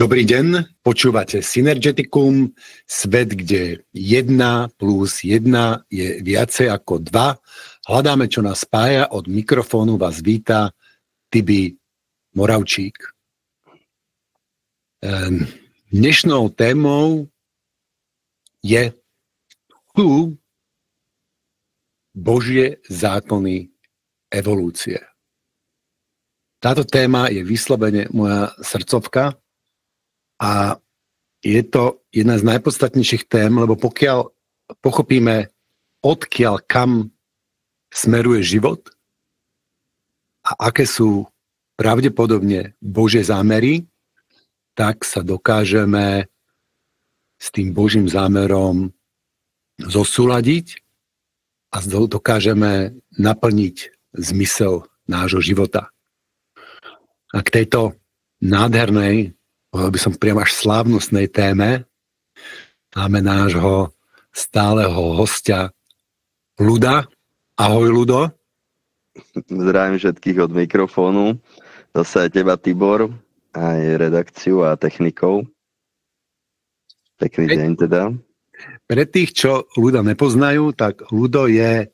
Dobrý deň, počúvate Synergeticum, svet, kde 1 plus 1 je viacej ako 2. Hľadáme, čo nás spája. Od mikrofónu vás víta Tibi Moravčík. Dnešnou témou sú Božie zákony evolúcie. Táto téma je vyslovene moja srdcovka a je to jedna z najpodstatnejších tém, lebo pokiaľ pochopíme, odkiaľ kam smeruje život a aké sú pravdepodobne Božie zámery, tak sa dokážeme s tým Božím zámerom zosúladiť a dokážeme naplniť zmysel nášho života. A k tejto nádhernej, povedal by som priam až slávnostnej téme, máme nášho stáleho hostia Ľuda. Ahoj, Ľudo. Zdravím všetkých od mikrofónu. Zase aj teba, Tibor, aj redakciu a technikov. Pekný deň teda. Pre tých, čo Ľuda nepoznajú, tak Ľudo je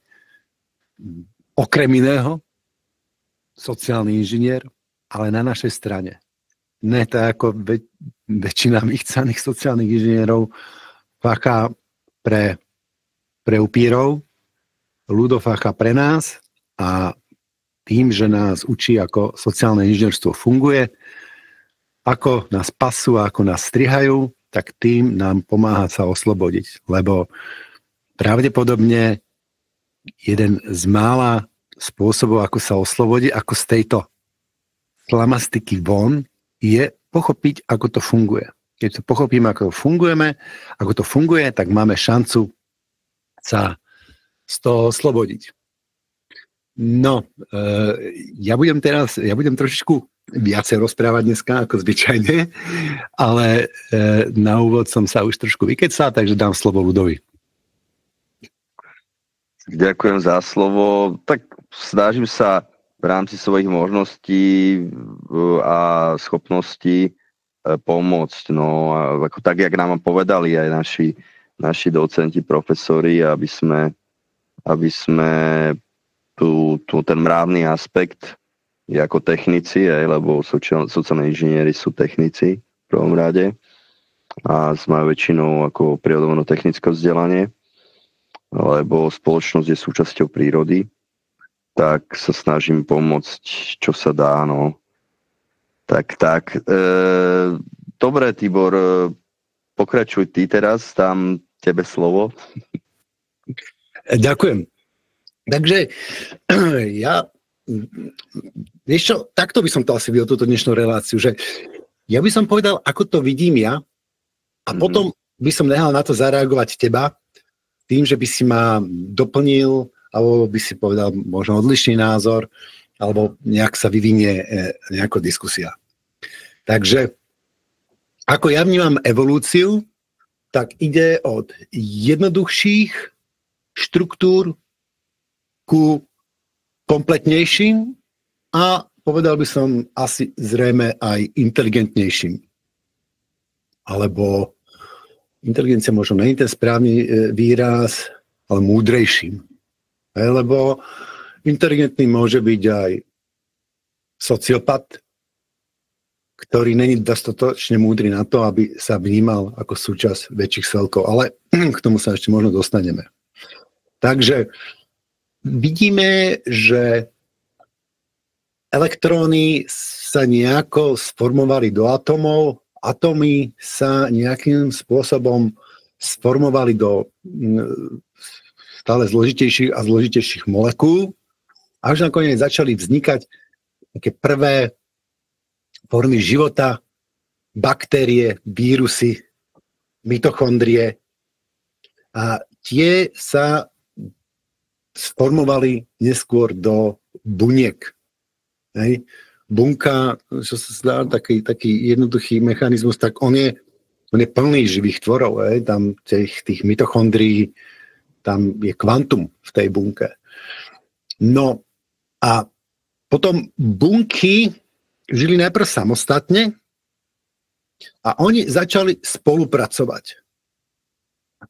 okrem iného sociálny inžinier, ale na našej strane. Ne tak ako väčšina vychcaných sociálnych inžinierov fácha pre upírov. Ľudo fácha pre nás a tým, že nás učí, ako sociálne inžinierstvo funguje, ako nás pasú a ako nás strihajú, tak tým nám pomáha sa oslobodiť. Lebo pravdepodobne jeden z mála spôsobov, ako sa oslobodiť, ako z tejto slamastiky von, je pochopiť, ako to funguje. Keď to pochopíme, ako to funguje, tak máme šancu sa z toho oslobodiť. No, ja budem trošičku viacej rozprávať dneska, ako zvyčajne, ale na úvod som sa už trošku vykecal, takže dám slovo Ľudovi. Ďakujem za slovo. Tak snažím sa v rámci svojich možností a schopností pomôcť. No, ako tak, jak nám povedali aj naši docenti, profesori, aby sme ten mravný aspekt ako technici, lebo sociálne inžinieri sú technici v prvom rade a majú väčšinou ako prírodovedno-technické vzdelanie, lebo spoločnosť je súčasťou prírody, tak sa snažím pomôcť, čo sa dá, no. Tak. Dobre, Tibor, pokračuj ty teraz, dám tebe slovo. Ďakujem. Takže vieš čo, takto by som to asi videl, túto dnešnú reláciu, že ja by som povedal, ako to vidím ja a potom by som nehal na to zareagovať teba tým, že by si ma doplnil alebo by si povedal možno odlišný názor alebo nejak sa vyvinie nejaká diskusia. Takže ako ja vnímam evolúciu, tak ide od jednoduchších štruktúr ku kompletnejším a povedal by som asi zrejme aj inteligentnejším. Alebo inteligencia možno nie je ten správny výraz, ale múdrejším. Lebo inteligentný môže byť aj sociopat, ktorý není dostatočne múdry na to, aby sa vnímal ako súčasť väčších celkov. Ale k tomu sa ešte možno dostaneme. Takže vidíme, že elektróny sa nejako sformovali do atómov, atómy sa nejakým spôsobom sformovali do stále zložitejších a zložitejších molekúl, až nakoniec začali vznikať také prvé formy života, baktérie, vírusy, mitochondrie. A tie sa sformovali neskôr do buniek. Hej. Bunka, čo sa zdá, taký jednoduchý mechanizmus, tak on je plný živých tvorov. Hej. Tam tých mitochondrií, tam je kvantum v tej bunke. No a potom bunky žili najprv samostatne A oni začali spolupracovať.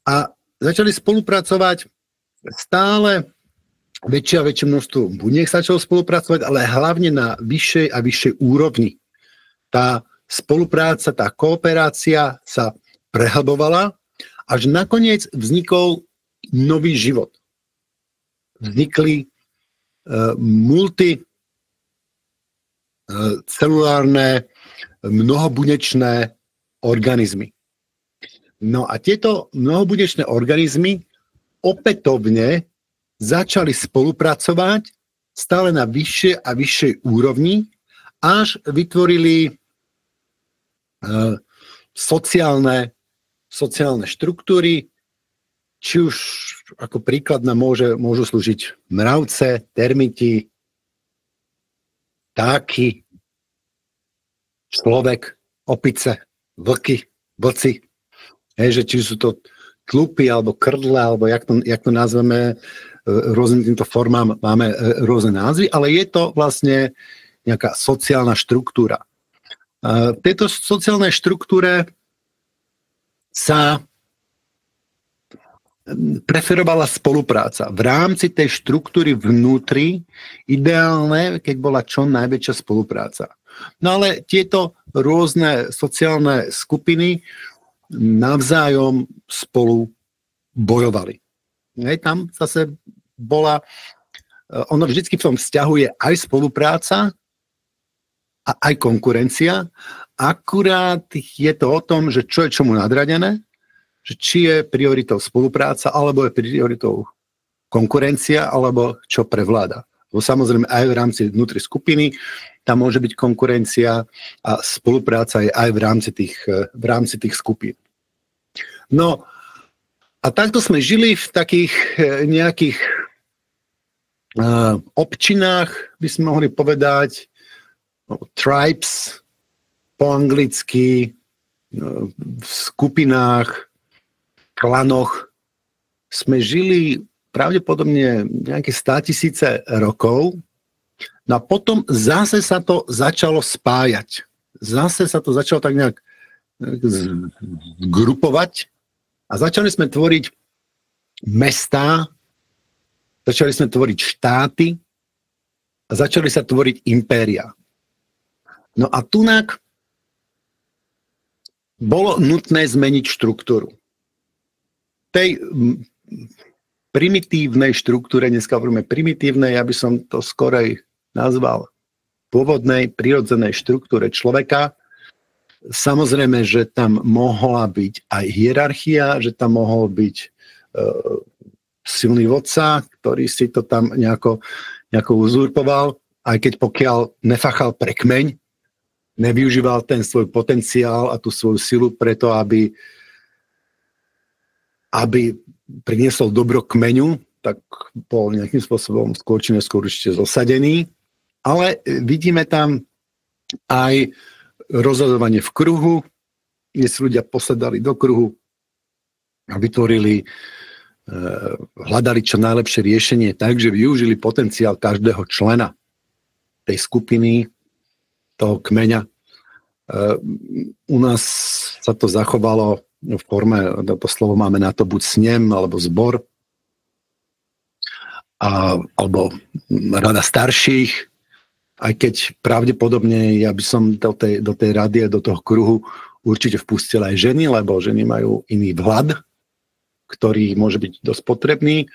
A začali spolupracovať stále väčšie a väčšie množstvo buniek začalo spolupracovať, ale hlavne na vyššej a vyššej úrovni. Tá spolupráca, tá kooperácia sa prehlbovala, až nakoniec vznikol nový život. Vznikli multicelulárne, mnohobunečné organizmy. No a tieto mnohobunečné organizmy opätovne začali spolupracovať stále na vyššej a vyššej úrovni, až vytvorili sociálne štruktúry, či už ako príklad nám môžu slúžiť mravce, termiti, vtáky, človek, opice, vlky, vlci. Že či sú to tlupy, alebo krdle, alebo jak to nazveme, rôznym týmto formám máme rôzne názvy, ale je to vlastne nejaká sociálna štruktúra. V tejto sociálnej štruktúre sa preferovala spolupráca. V rámci tej štruktúry vnútri ideálne, keď bola čo najväčšia spolupráca. No ale tieto rôzne sociálne skupiny navzájom spolu bojovali. Tam zase bola, ono vždycky v tom vzťahu je aj spolupráca a aj konkurencia. Akurát je to o tom, že čo je čomu nadradené, že či je prioritou spolupráca, alebo je prioritou konkurencia, alebo čo prevláda. Bo samozrejme aj v rámci vnútri skupiny tam môže byť konkurencia a spolupráca je aj v rámci tých skupín. No a takto sme žili v takých nejakých občinách, by sme mohli povedať, tribes po anglicky, v skupinách, klanoch. Sme žili pravdepodobne nejaké 100 000 rokov. No a potom zase sa to začalo spájať. Zase sa to začalo tak nejak zgrupovať a začali sme tvoriť mestá, začali sme tvoriť štáty a začali sa tvoriť impéria. No a tunak bolo nutné zmeniť štruktúru. Tej primitívnej štruktúre, dneska hovoríme primitívnej, ja by som to skorej nazval pôvodnej, prirodzenej štruktúre človeka. Samozrejme, že tam mohla byť aj hierarchia, že tam mohol byť silný vodca, ktorý si to tam nejako uzurpoval, aj keď pokiaľ nefachal pre kmeň, nevyužíval ten svoj potenciál a tú svoju silu preto, aby priniesol dobro kmeňu, tak bol nejakým spôsobom skôr či neskôr určite zosadený. Ale vidíme tam aj rozhodovanie v kruhu, kde si ľudia posadali do kruhu a vytvorili, hľadali čo najlepšie riešenie tak, že využili potenciál každého člena tej skupiny, toho kmeňa. U nás sa to zachovalo v forme, to slovo máme na to buď snem, alebo zbor, alebo rada starších, aj keď pravdepodobne ja by som do tej rady a do toho kruhu určite vpustil aj ženy, lebo ženy majú iný vhľad, ktorý môže byť dosť potrebný.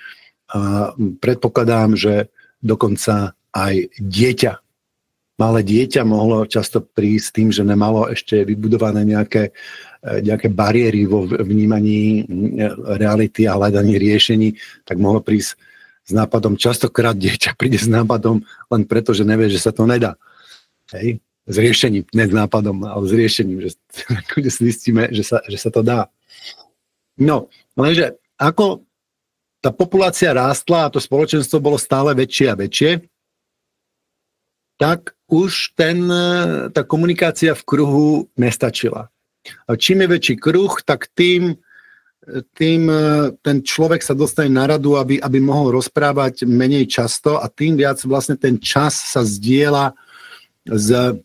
A predpokladám, že dokonca aj dieťa, malé dieťa mohlo často prísť tým, že nemalo ešte vybudované nejaké bariéry vo vnímaní reality a hľadaní riešení, tak mohlo prísť s nápadom. Častokrát dieťa príde s nápadom len preto, že nevie, že sa to nedá. Hej? S riešením, ne s nápadom, ale s riešením, že zistíme, že sa to dá. No, lenže ako tá populácia rástla a to spoločenstvo bolo stále väčšie a väčšie, tak už tá komunikácia v kruhu nestačila. A čím je väčší kruh, tak tým ten človek sa dostane na radu, aby mohol rozprávať menej často a tým viac vlastne ten čas sa zdieľa s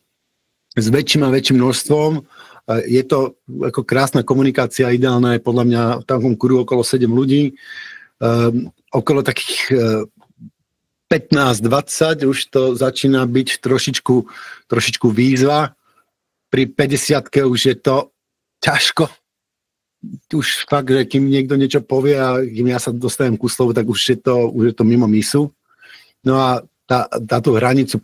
väčším a väčším množstvom Je to ako krásna komunikácia, ideálna je podľa mňa v takom kruhu okolo 7 ľudí. Okolo takých 15-20 už to začína byť trošičku výzva. Pri 50-ke už je to ťažko. Už fakt, že kým niekto niečo povie a kým ja sa dostanem ku slovu, tak už je to mimo misu. No a táto hranicu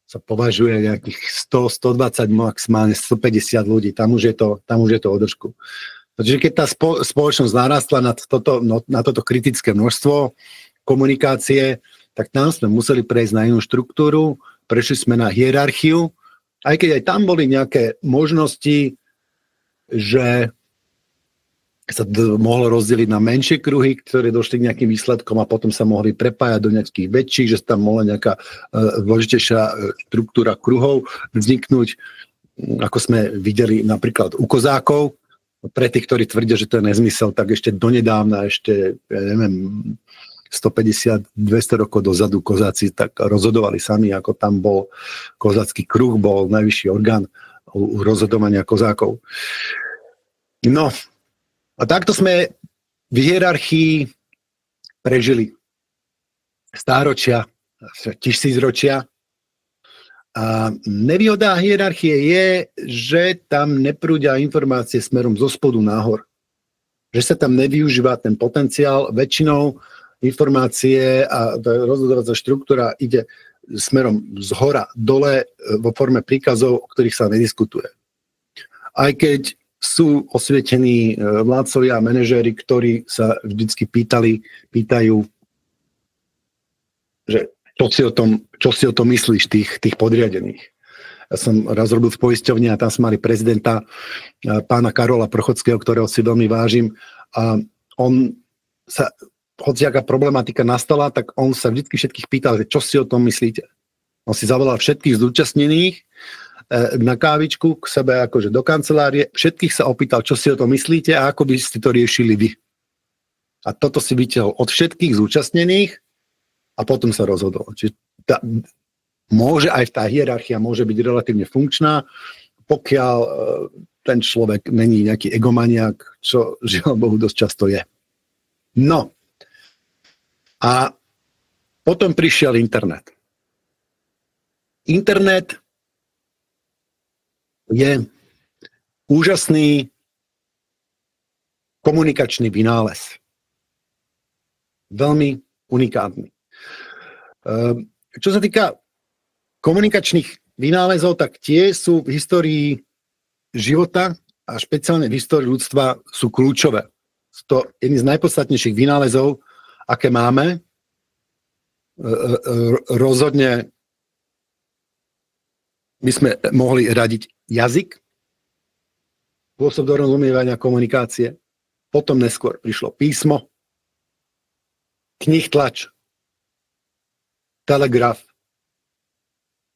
sa považuje nejakých 100, 120, maximálne 150 ľudí. Tam už je to o držku. Takže keď tá spoločnosť narastla na toto kritické množstvo komunikácie, tak tam sme museli prejsť na inú štruktúru, prešli sme na hierarchiu, aj keď aj tam boli nejaké možnosti, že sa mohlo rozdeliť na menšie kruhy, ktoré došli k nejakým výsledkom a potom sa mohli prepájať do nejakých väčších, že tam mohla nejaká dôležitejšia štruktúra kruhov vzniknúť, ako sme videli napríklad u kozákov. Pre tých, ktorí tvrdia, že to je nezmysel, tak ešte donedávna, ja neviem, 150-200 rokov dozadu kozáci tak rozhodovali sami, ako tam bol kozácky kruh, bol najvyšší orgán u rozhodovania kozákov. No, a takto sme v hierarchii prežili stáročia, tisícročia. A nevýhoda hierarchie je, že tam neprúdia informácie smerom zo spodu nahor. Že sa tam nevyužíva ten potenciál. Väčšinou informácie a rozhodovacia štruktúra ide smerom z hora dole vo forme príkazov, o ktorých sa nediskutuje. Aj keď sú osvietení vládcovia a manažéri, ktorí sa vždycky pýtajú, že čo si o tom myslíš, tých podriadených. Ja som raz robil v poisťovni a tam sme mali prezidenta pána Karola Prochodského, ktorého si veľmi vážim. A on sa, hociaká problematika nastala, tak on sa vždy všetkých pýtal, že čo si o tom myslíte. On si zavolal všetkých zúčastnených na kávičku k sebe akože do kancelárie. Všetkých sa opýtal, čo si o tom myslíte a ako by ste to riešili vy. A toto si vytiahol od všetkých zúčastnených a potom sa rozhodol. Čiže môže aj tá hierarchia môže byť relatívne funkčná, pokiaľ ten človek není nejaký egomaniak, čo žiaľ Bohu dosť často je. No. A potom prišiel internet. Internet je úžasný komunikačný vynález. Veľmi unikátny. Čo sa týka komunikačných vynálezov, tak tie sú v histórii života a špeciálne v histórii ľudstva sú kľúčové. Sú to jedni z najpodstatnejších vynálezov, aké máme. Rozhodne by sme mohli radiť jazyk, spôsob dorozumievania komunikácie. Potom neskôr prišlo písmo, knih tlač, telegraf,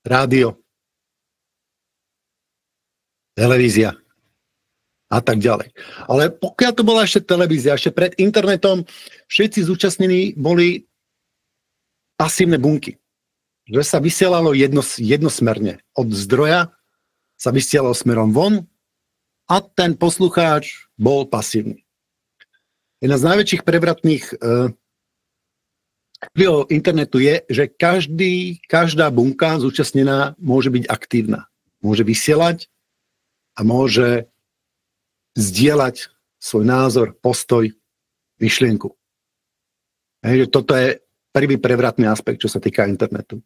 rádio, televízia a tak ďalej. Ale pokiaľ to bola ešte televízia, ešte pred internetom, všetci zúčastnení boli pasívne bunky. Že sa vysielalo jednosmerne. Od zdroja sa vysielalo smerom von a ten poslucháč bol pasívny. Jedna z najväčších prevratných vplyvov internetu je, že každá bunka zúčastnená môže byť aktívna. Môže vysielať a môže zdieľať svoj názor, postoj, myšlienku. Toto je prvý prevratný aspekt, čo sa týka internetu.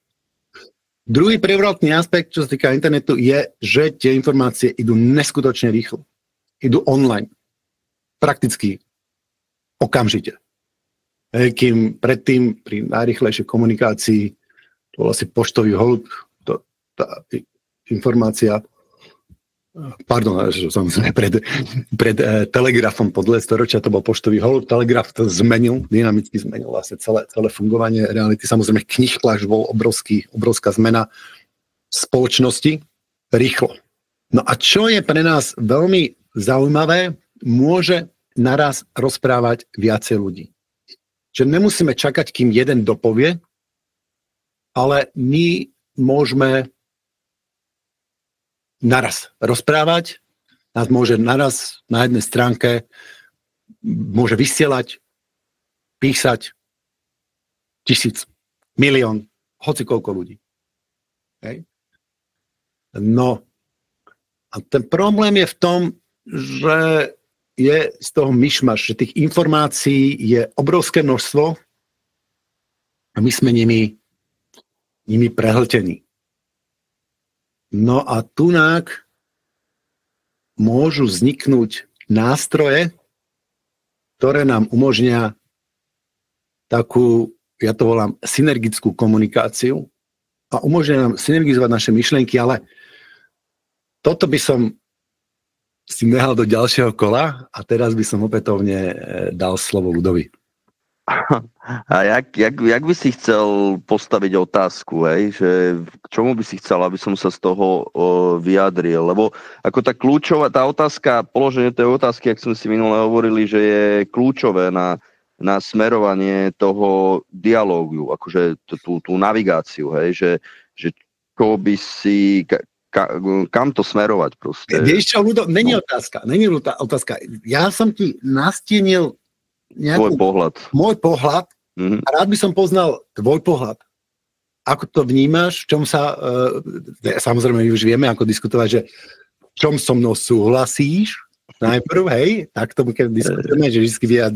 Druhý prevratný aspekt, čo sa týka internetu, je, že tie informácie idú neskutočne rýchlo. Idú online. Prakticky okamžite. Kým predtým pri najrýchlejšej komunikácii to bol asi poštový holub, tá informácia, samozrejme pred telegrafom po 200 ročia to bol poštový holub, telegraf to zmenil, dynamicky zmenil vlastne celé fungovanie reality. Samozrejme knih tlač bol obrovská zmena spoločnosti rýchlo. No a čo je pre nás veľmi zaujímavé, môže naraz rozprávať viacej ľudí. Že nemusíme čakať, kým jeden dopovie, ale my môžeme naraz rozprávať nás môže naraz na jednej stránke môže vysielať, písať 1000, 1 000 000, hoci koľko ľudí. Hej. No a ten problém je v tom, že je z toho myšmaš, že tých informácií je obrovské množstvo a my sme nimi prehltení. No a tunák môžu vzniknúť nástroje, ktoré nám umožnia takú, ja to volám, synergickú komunikáciu a umožnia nám synergizovať naše myšlienky, ale toto by som si nehal do ďalšieho kola a teraz by som opätovne dal slovo Ľudovi. A jak by si chcel postaviť otázku, hej? Že k čomu by si chcel, aby som sa z toho vyjadril? Lebo ako tá kľúčová, tá otázka, položenie tej otázky, ak sme si minule hovorili, že je kľúčové na smerovanie toho dialógu, akože tú navigáciu, hej? Že čo by si, kam to smerovať proste? Vieš čo, Ľudo, není otázka. Ja som ti nastienil môj pohľad a rád by som poznal tvoj pohľad. Ako to vnímaš, v čom sa, samozrejme my už vieme, ako diskutovať, že v čom so mnou súhlasíš, najprv, hej, tak tomu keď diskutujeme, že vždy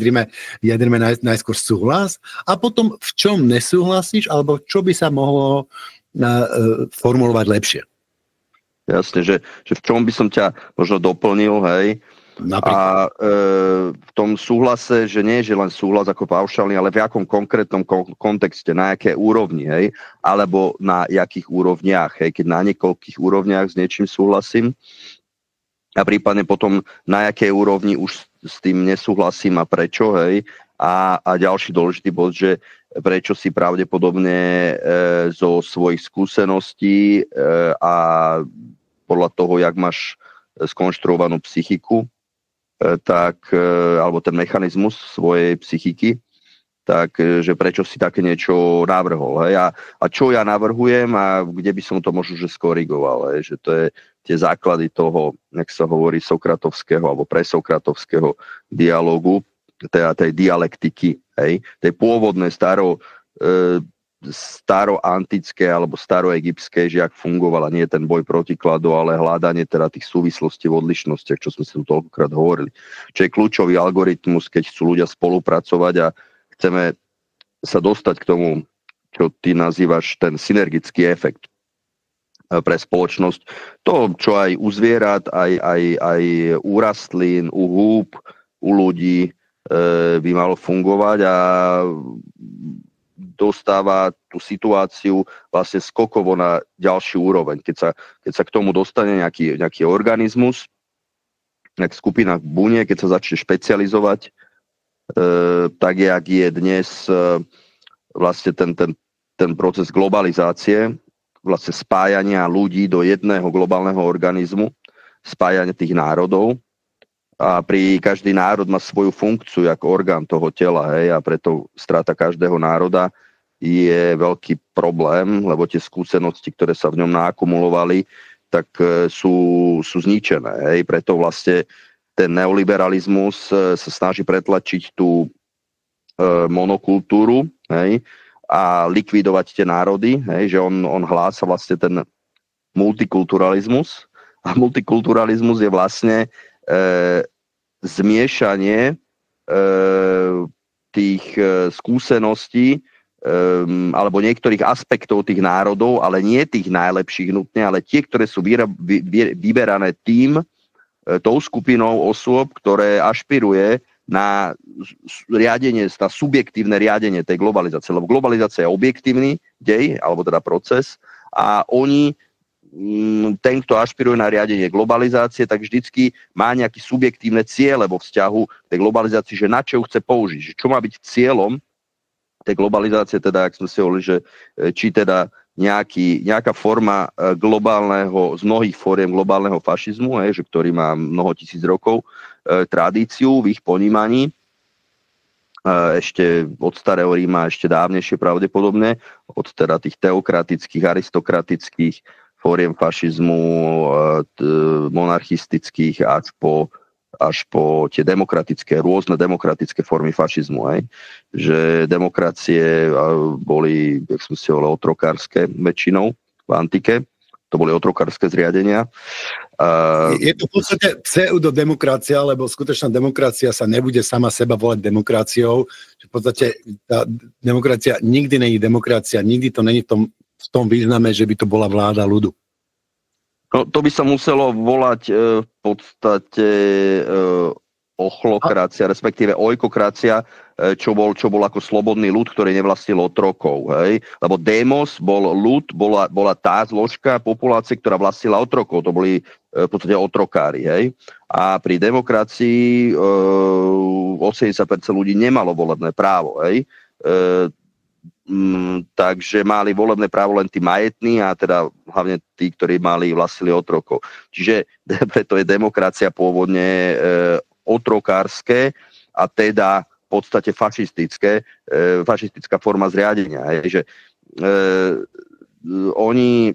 vyjadrime najskôr súhlas a potom v čom nesúhlasíš, alebo čo by sa mohlo formulovať lepšie. Jasne, že v čom by som ťa možno doplnil, hej, a v tom súhlase, že nie je len súhlas ako paušálny, ale v akom konkrétnom kontexte, na aké úrovni, hej, alebo na jakých úrovniach, hej, keď na niekoľkých úrovniach s niečím súhlasím a prípadne potom na jakej úrovni už s tým nesúhlasím a prečo, hej, a ďalší dôležitý bod, že prečo si pravdepodobne zo svojich skúseností a podľa toho, jak máš skonštruovanú psychiku, tak, alebo ten mechanizmus svojej psychiky, tak, že prečo si také niečo navrhol. Hej? A čo ja navrhujem a kde by som to možno že skorigoval. Hej? Že to je tie základy toho, jak sa hovorí, sokratovského alebo presokratovského dialógu, teda tej dialektiky, hej? Tej pôvodnej staroantické alebo staroegyptské, že jak fungovala nie ten boj protikladu, ale hľadanie teda tých súvislostí v odlišnostiach, čo sme si tu toľkokrát hovorili. Čo je kľúčový algoritmus, keď chcú ľudia spolupracovať a chceme sa dostať k tomu, čo ty nazývaš ten synergický efekt pre spoločnosť. To, čo aj u zvierat, aj u rastlín, u húb, u ľudí by malo fungovať a dostáva tú situáciu vlastne skokovo na ďalší úroveň. Keď sa k tomu dostane nejaký organizmus, nejaká skupina buniek, keď sa začne špecializovať, tak jak je dnes vlastne ten proces globalizácie, vlastne spájania ľudí do jedného globálneho organizmu, spájania tých národov, a každý národ má svoju funkciu ako orgán toho tela, hej, a preto strata každého národa je veľký problém, lebo tie skúsenosti, ktoré sa v ňom naakumulovali, tak sú zničené, hej. Preto vlastne ten neoliberalizmus sa snaží pretlačiť tú monokultúru, hej, a likvidovať tie národy, hej, že on hlása vlastne ten multikulturalizmus a multikulturalizmus je vlastne zmiešanie tých skúseností alebo niektorých aspektov tých národov, ale nie tých najlepších nutne, ale tie, ktoré sú vyberané tou skupinou osôb, ktoré ašpiruje na riadenie, na subjektívne riadenie tej globalizácie. Lebo globalizácia je objektívny dej, alebo teda proces a ten, kto ašpiruje na riadenie globalizácie, tak vždycky má nejaké subjektívne ciele vo vzťahu k tej globalizácii, že na čo ju chce použiť, že čo má byť cieľom tej globalizácie, teda, ak sme si hovorili, že či teda nejaká forma globálneho, z mnohých fóriem globálneho fašizmu, že ktorý má mnoho tisíc rokov tradíciu v ich ponímaní, ešte od starého Ríma, ešte dávnejšie pravdepodobne, od teda tých teokratických, aristokratických fóriem fašizmu, monarchistických až po tie rôzne demokratické formy fašizmu. Hej. Že demokracie boli, jak sme si hovorili, otrokárske väčšinou v antike. To boli otrokárske zriadenia. Je to v podstate pseudodemokracia, lebo skutočná demokracia sa nebude sama seba volať demokraciou. V podstate tá demokracia nikdy není demokracia, nikdy to není v tom význame, že by to bola vláda ľudu. No, to by sa muselo volať v podstate ochlokracia, respektíve ojkokracia, čo bol ako slobodný ľud, ktorý nevlastnil otrokov. Hej? Lebo démos bol ľud, bola tá zložka populácie, ktorá vlastnila otrokov. To boli v podstate otrokári. Hej? A pri demokracii 80% ľudí nemalo volebné právo. Hej? Takže mali volebné právo len tí majetní a teda hlavne tí, ktorí vlastnili otrokov. Čiže preto je demokracia pôvodne otrokárske a teda v podstate fašistická forma zriadenia. Je, že oni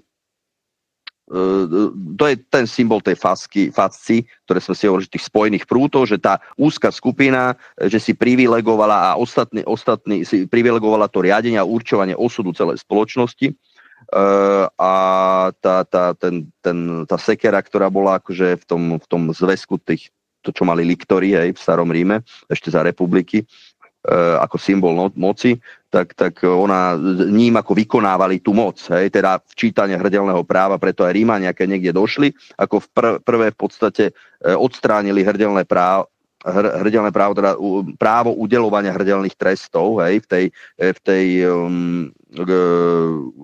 to je ten symbol tej fasci, ktoré sme si hovorili, tých spojených prútov, že tá úzka skupina, že si privilegovala a ostatní si privilegovala to riadenie a určovanie osudu celej spoločnosti. A tá sekera, ktorá bola akože v tom zväzku to, čo mali liktori, hej, v starom Ríme, ešte za republiky, ako symbol moci, tak ona ním ako vykonávali tú moc, hej, teda včítanie hrdelného práva, preto aj Rímania, keď niekde došli, ako prvé v podstate odstránili hrdelné právo, teda právo udeľovania hrdelných trestov, hej, v tej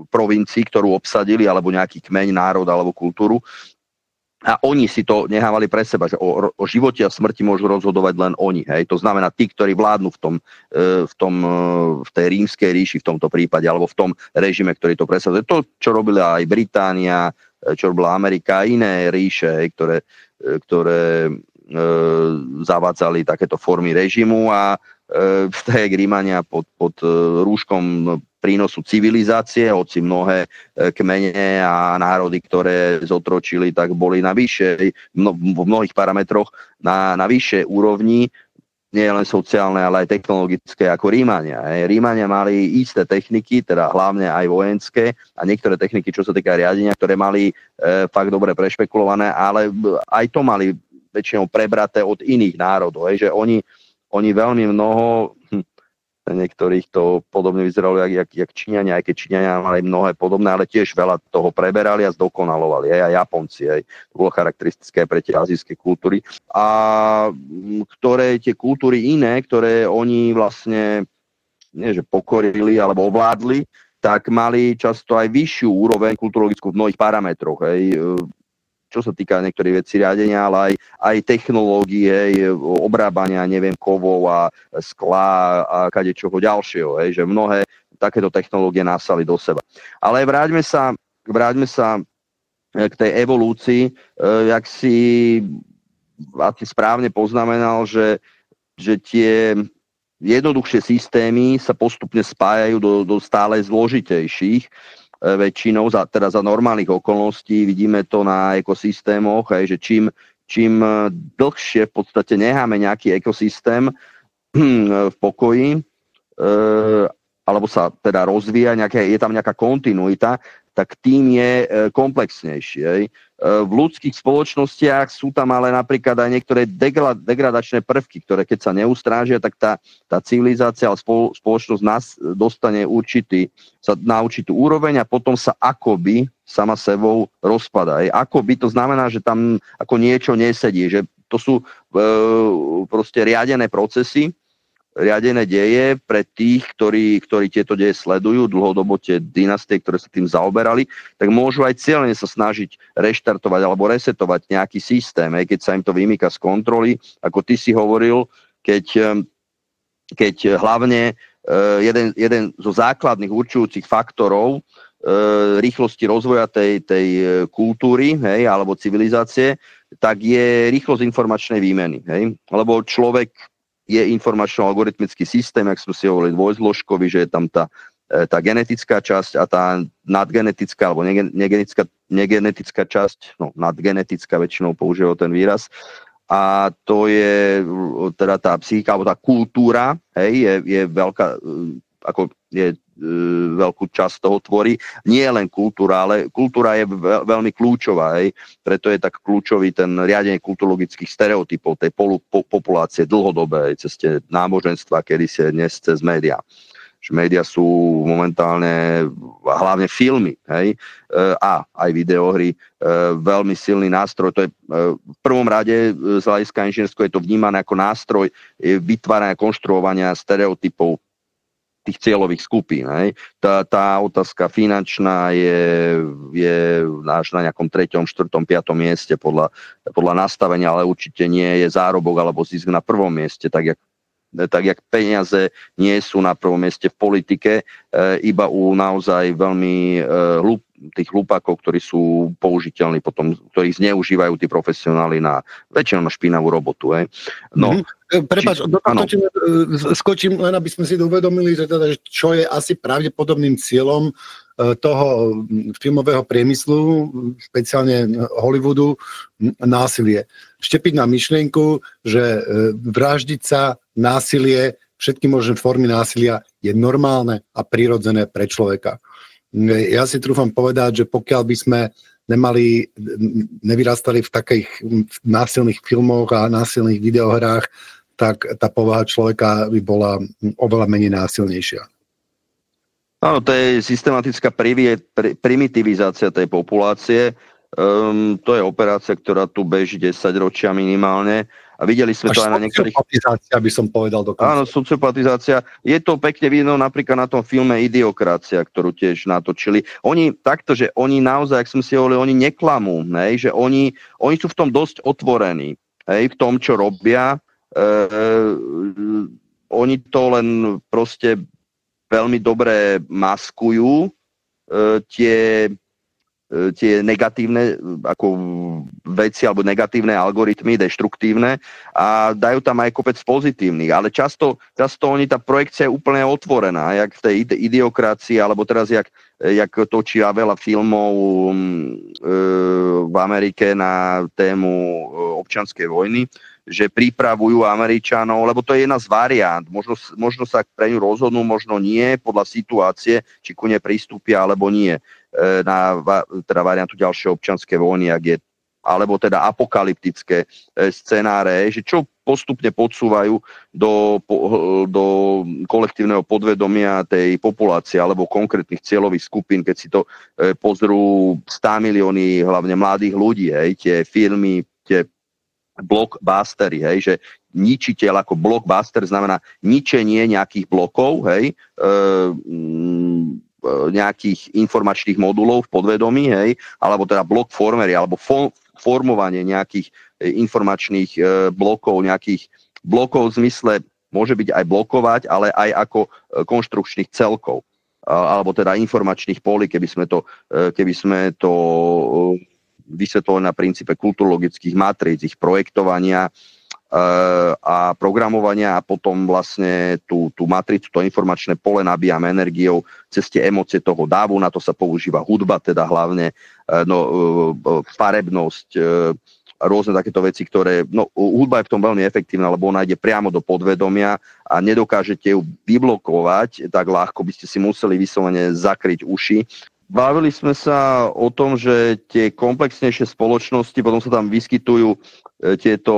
provincii, ktorú obsadili, alebo nejaký kmeň, národ alebo kultúru. A oni si to nehávali pre seba, že o živote a smrti môžu rozhodovať len oni. Hej. To znamená tí, ktorí vládnu v tej rímskej ríši v tomto prípade, alebo v tom režime, ktorý to presadzuje. To, čo robila aj Británia, čo robila Amerika a iné ríše, hej, ktoré zavádzali takéto formy režimu a tak Rímania pod rúškom prínosu civilizácie, hoci mnohé kmene a národy, ktoré zotročili, tak boli na vyššej, v mnohých parametroch na vyššej úrovni, nie len sociálne, ale aj technologické ako Rímania. Rímania mali isté techniky, teda hlavne aj vojenské a niektoré techniky, čo sa týka riadenia, ktoré mali fakt dobre prešpekulované, ale aj to mali väčšinou prebraté od iných národov. Že oni veľmi mnoho, niektorých to podobne vyzeralo jak Číňania, aj keď Číňania mali mnohé podobné, ale tiež veľa toho preberali a zdokonalovali. Aj Japonci, to bolo charakteristické pre tie azijské kultúry. A ktoré tie kultúry iné, ktoré oni vlastne, nie že pokorili alebo ovládli, tak mali často aj vyššiu úroveň kulturologickú v mnohých parametroch. Čo sa týka niektorých vecí riadenia, ale aj technológie, obrábania, kovov a skla a kadečoho ďalšieho, že mnohé takéto technológie nasali do seba. Ale vráťme sa k tej evolúcii, jak si správne poznamenal, že tie jednoduchšie systémy sa postupne spájajú do stále zložitejších, väčšinou za normálnych okolností, vidíme to na ekosystémoch, že čím dlhšie v podstate necháme nejaký ekosystém v pokoji, alebo sa teda rozvíja, je tam nejaká kontinuita, tak tým je komplexnejší. V ľudských spoločnostiach sú tam ale napríklad aj niektoré degradačné prvky, ktoré keď sa neustrážia, tak tá civilizácia alebo spoločnosť nás dostane na určitú úroveň a potom sa akoby sama sebou rozpadá. Akoby to znamená, že tam ako niečo nesedí, že to sú proste riadené procesy, riadené deje pre tých, ktorí tieto deje sledujú, dlhodobo tie dynastie, ktoré sa tým zaoberali, tak môžu aj cieľne sa snažiť reštartovať alebo resetovať nejaký systém, keď sa im to vymýka z kontroly. Ako ty si hovoril, keď hlavne jeden zo základných určujúcich faktorov rýchlosti rozvoja tej kultúry, alebo civilizácie, tak je rýchlosť informačnej výmeny. Lebo človek je informačno-algoritmický systém, jak sme si hovorili, dvojzložkový, že je tam tá tá genetická časť a tá nadgenetická alebo negenetická časť, no nadgenetická väčšinou používajú ten výraz, a to je teda tá psychika alebo tá kultúra, hej, je veľká, ako je veľkú časť toho tvorí. Nie len kultúra, ale kultúra je veľmi kľúčová, hej, preto je tak kľúčový ten riadenie kulturologických stereotypov tej populácie dlhodobé, cez tie náboženstva, kedysi dnes cez médiá. Média sú momentálne, hlavne filmy, hej, a aj videohry, veľmi silný nástroj. To je v prvom rade z hľadiska inžinierského je to vnímané ako nástroj vytvárania, konštruovania stereotypov tých cieľových skupín. Hej. Tá otázka finančná je až na nejakom 3., 4., 5. mieste podľa nastavenia, ale určite nie je zárobok alebo zisk na prvom mieste, tak jak peniaze nie sú na prvom mieste v politike, iba u naozaj veľmi tých hlupákov, ktorí sú použiteľní potom, ktorých zneužívajú tí profesionáli na väčšinou na špinavú robotu. No. Prepáč, skočím, len aby sme si uvedomili, že teda, čo je asi pravdepodobným cieľom toho filmového priemyslu, špeciálne Hollywoodu, násilie. Štepiť na myšlienku, že vraždiť sa, násilie, všetky možné formy násilia je normálne a prirodzené pre človeka. Ja si trúfam povedať, že pokiaľ by sme nevyrastali v takých násilných filmoch a násilných videohrách, tak tá povaha človeka by bola oveľa menej násilnejšia. Áno, to je systematická primitivizácia tej populácie. To je operácia, ktorá tu beží 10 ročia minimálne. A videli sme to aj na niektorých... Sociopatizácia by som povedal dokonca. Áno, sociopatizácia. Je to pekne vidno napríklad na tom filme Idiokracia, ktorú tiež natočili. Oni naozaj, ak som si hovoril, oni neklamú, že oni sú v tom dosť otvorení, v tom, čo robia. Oni to len proste veľmi dobre maskujú tie negatívne ako veci alebo negatívne algoritmy, deštruktívne, a dajú tam aj kopec pozitívnych, ale často oni, tá projekcia je úplne otvorená, jak v tej Idiokracii, alebo teraz jak točia veľa filmov v Amerike na tému občianskej vojny, že pripravujú Američanov, lebo to je jedna z variant. Možno sa pre ňu rozhodnú, možno nie, podľa situácie, či ku nej pristúpia, alebo nie. Teda variantu ďalšej občianskej vojny, alebo teda apokalyptické scenáre, že čo postupne podsúvajú do kolektívneho podvedomia tej populácie alebo konkrétnych cieľových skupín, keď si to pozrú 100 milióny, hlavne mladých ľudí, tie filmy, tie blockbustery, že ničiteľ ako blockbuster znamená ničenie nejakých blokov, nejakých informačných modulov v podvedomí, alebo teda blockformery, alebo formovanie nejakých informačných blokov, nejakých blokov v zmysle môže byť aj blokovať, ale aj ako konštrukčných celkov, alebo teda informačných polí, keby sme to vysvetľovali na princípe kulturologických matríc, ich projektovania a programovania, a potom vlastne tú matricu, to informačné pole nabíjame energiou cez tie emócie toho dávu, na to sa používa hudba, teda hlavne farebnosť, rôzne takéto veci, ktoré, hudba je v tom veľmi efektívna, lebo ona ide priamo do podvedomia a nedokážete ju vyblokovať tak ľahko, by ste si museli vyslovene zakryť uši. Bavili sme sa o tom, že tie komplexnejšie spoločnosti, potom sa tam vyskytujú tieto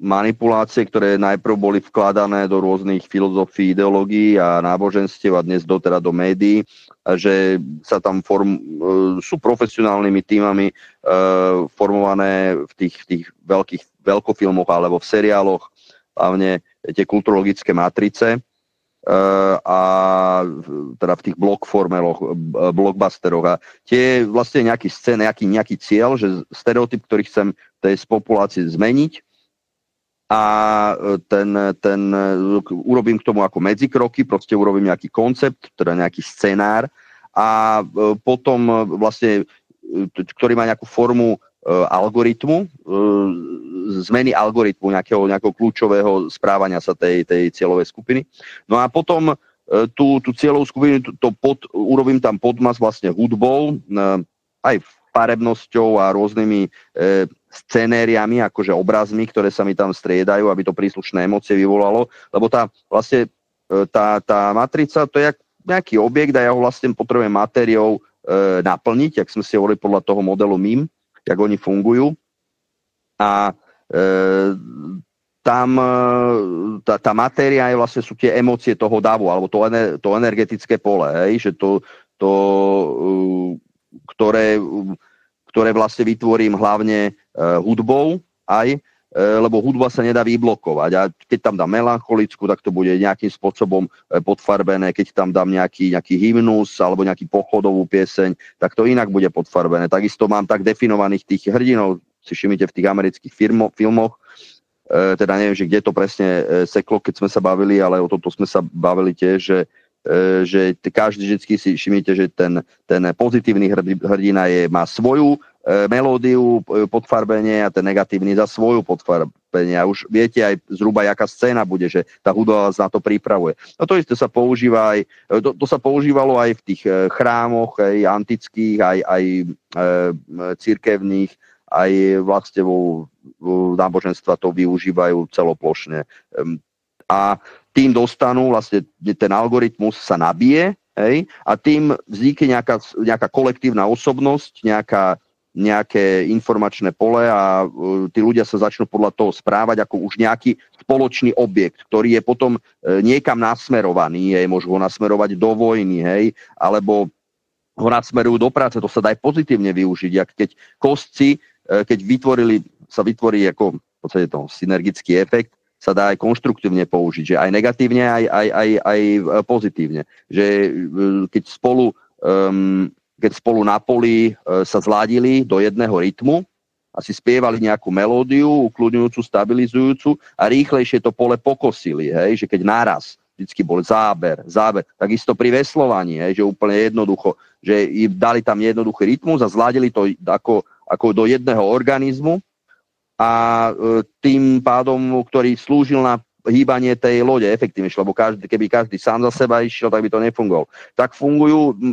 manipulácie, ktoré najprv boli vkladané do rôznych filozofií, ideológií a náboženstiev a dnes do médií, že sa tam sú profesionálnymi tímami formované v tých veľkofilmoch alebo v seriáloch, hlavne tie kulturologické matrice, a teda v tých blockbusteroch. A tie je vlastne nejaký scén, nejaký cieľ, že stereotyp, ktorý chcem tej populácii zmeniť, a urobím k tomu ako medzikroky, proste urobím nejaký koncept, teda nejaký scenár, a potom vlastne, ktorý má nejakú formu algoritmu, zmeny algoritmu nejakého kľúčového správania sa tej cieľovej skupiny. No a potom tú cieľovú skupinu, urobím tam podmas vlastne hudbou, aj farebnosťou a rôznymi scenériami, akože obrazmi, ktoré sa mi tam striedajú, aby to príslušné emócie vyvolalo, lebo tá matrica, to je nejaký objekt a ja ho vlastne potrebujem matériou naplniť, jak sme si hovorili podľa toho modelu MIM, jak oni fungujú. A tam tá matéria je vlastne, sú tie emócie toho davu, alebo to energetické pole, hej, že ktoré vlastne vytvorím hlavne hudbou aj, lebo hudba sa nedá vyblokovať. A keď tam dám melancholickú, tak to bude nejakým spôsobom podfarbené. Keď tam dám nejaký hymnus alebo nejaký pochodovú pieseň, tak to inak bude podfarbené. Takisto mám tak definovaných tých hrdinov, si všimnite v tých amerických filmoch, teda neviem, že kde to presne seklo, keď sme sa bavili, ale o toto sme sa bavili tiež, že každý vždycky si všimnite, že ten pozitívny hrdina má svoju melódiu podfarbenie a ten negatívny za svoju podfarbenie. A už viete aj zhruba, jaká scéna bude, že tá hudba vás na to pripravuje. No to isté sa používa aj, to sa používalo aj v tých chrámoch, aj antických, aj cirkevných, aj vlastne vo náboženstva to využívajú celoplošne. A tým dostanú, vlastne ten algoritmus sa nabije, hej, a tým vznikne nejaká kolektívna osobnosť, nejaké informačné pole a tí ľudia sa začnú podľa toho správať ako už nejaký spoločný objekt, ktorý je potom niekam nasmerovaný, hej, môžu ho nasmerovať do vojny, hej, alebo ho nasmerujú do práce, to sa dá aj pozitívne využiť, keď kostci, keď sa vytvorí ako v podstate to synergický efekt, sa dá aj konštruktívne použiť, že aj negatívne, aj pozitívne. Že keď spolu na poli sa zladili do jedného rytmu a si spievali nejakú melódiu, ukľudňujúcu, stabilizujúcu a rýchlejšie to pole pokosili, hej, že keď naraz vždycky bol záber, takisto pri veslovaní, hej, že úplne jednoducho, že im dali tam jednoduchý rytmus a zladili to ako do jedného organizmu a tým pádom, ktorý slúžil na hýbanie tej lode efektívnejšie, lebo keby každý sám za seba išiel, tak by to nefungovalo. Tak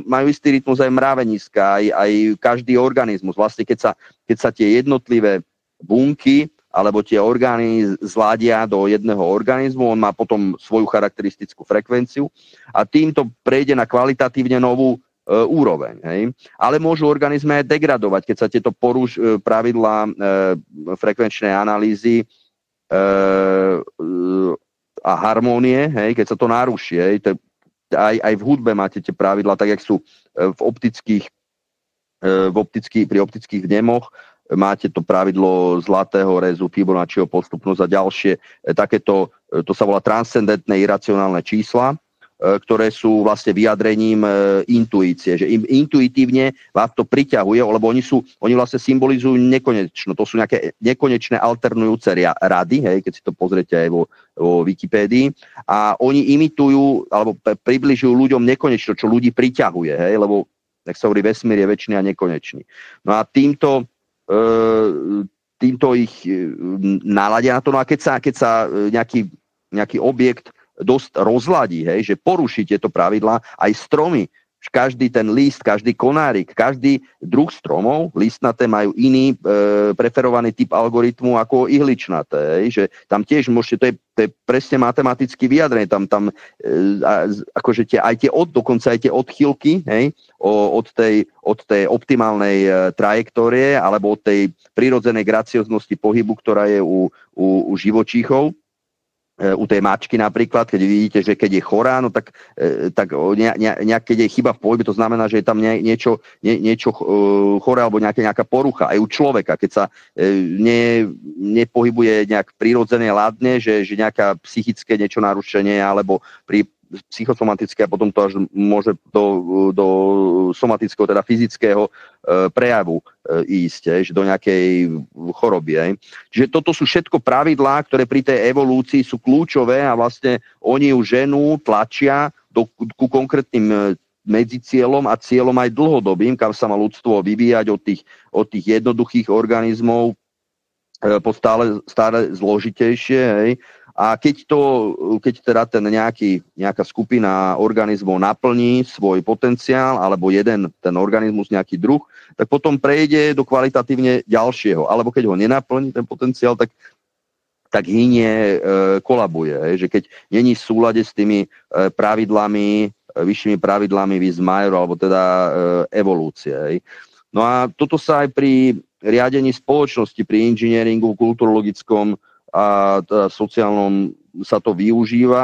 majú istý rytmus aj mraveniska, aj každý organizmus. Vlastne keď sa tie jednotlivé bunky alebo tie orgány zladia do jedného organizmu, on má potom svoju charakteristickú frekvenciu a týmto prejde na kvalitatívne novú úroveň. Hej. Ale môžu organizmy aj degradovať, keď sa tieto pravidlá frekvenčnej analýzy a harmónie, hej, keď sa to naruší. Hej, aj v hudbe máte tie pravidlá, tak jak sú pri optických vnemoch, máte to pravidlo zlatého rezu, Fibonacciho postupnosť a ďalšie takéto, to sa volá transcendentné iracionálne čísla, ktoré sú vlastne vyjadrením intuície, že im intuitívne vás to priťahuje, lebo oni vlastne symbolizujú nekonečno, to sú nejaké nekonečné alternujúce rady, hej, keď si to pozriete aj vo Wikipédii, a oni imitujú alebo približujú ľuďom nekonečno, čo ľudí priťahuje, hej, lebo tak sa hovorí, vesmír je večný a nekonečný. No a týmto ich naladia na to, no a keď sa nejaký objekt dosť rozladí, hej, že poruší tieto pravidlá, aj stromy, každý ten list, každý konárik, každý druh stromov, listnaté majú iný preferovaný typ algoritmu ako ihličnaté, hej, že tam tiež môžete, to je presne matematicky vyjadrené, tam akože dokonca aj tie odchýlky, hej, od tej optimálnej trajektórie alebo od tej prirodzenej gracioznosti pohybu, ktorá je u živočíchov, u tej mačky napríklad, keď vidíte, že keď je chorá, no tak keď je chyba v pohybe, to znamená, že je tam niečo choré alebo nejaká porucha. Aj u človeka, keď sa nepohybuje nejak prirodzene ladne, že nejaká psychické niečo narušenie alebo pri psychosomatické a potom to až môže do somatického, teda fyzického prejavu ísť, že do nejakej choroby. Čiže toto sú všetko pravidlá, ktoré pri tej evolúcii sú kľúčové a vlastne oni ju ženú, tlačia ku konkrétnym medzicieľom a cieľom aj dlhodobým, kam sa má ľudstvo vyvíjať od tých jednoduchých organizmov po stále zložitejšie, hej, A keď teda nejaká skupina organizmov naplní svoj potenciál, alebo ten organizmus nejaký druh, tak potom prejde do kvalitatívne ďalšieho. Alebo keď ho nenaplní ten potenciál, tak hynie, kolabuje. Že keď není v súlade s tými pravidlami, vyššími pravidlami vis major, alebo teda evolúcie. No a toto sa aj pri riadení spoločnosti, pri inžinieringu, kulturologickom a sociálnom sa to využíva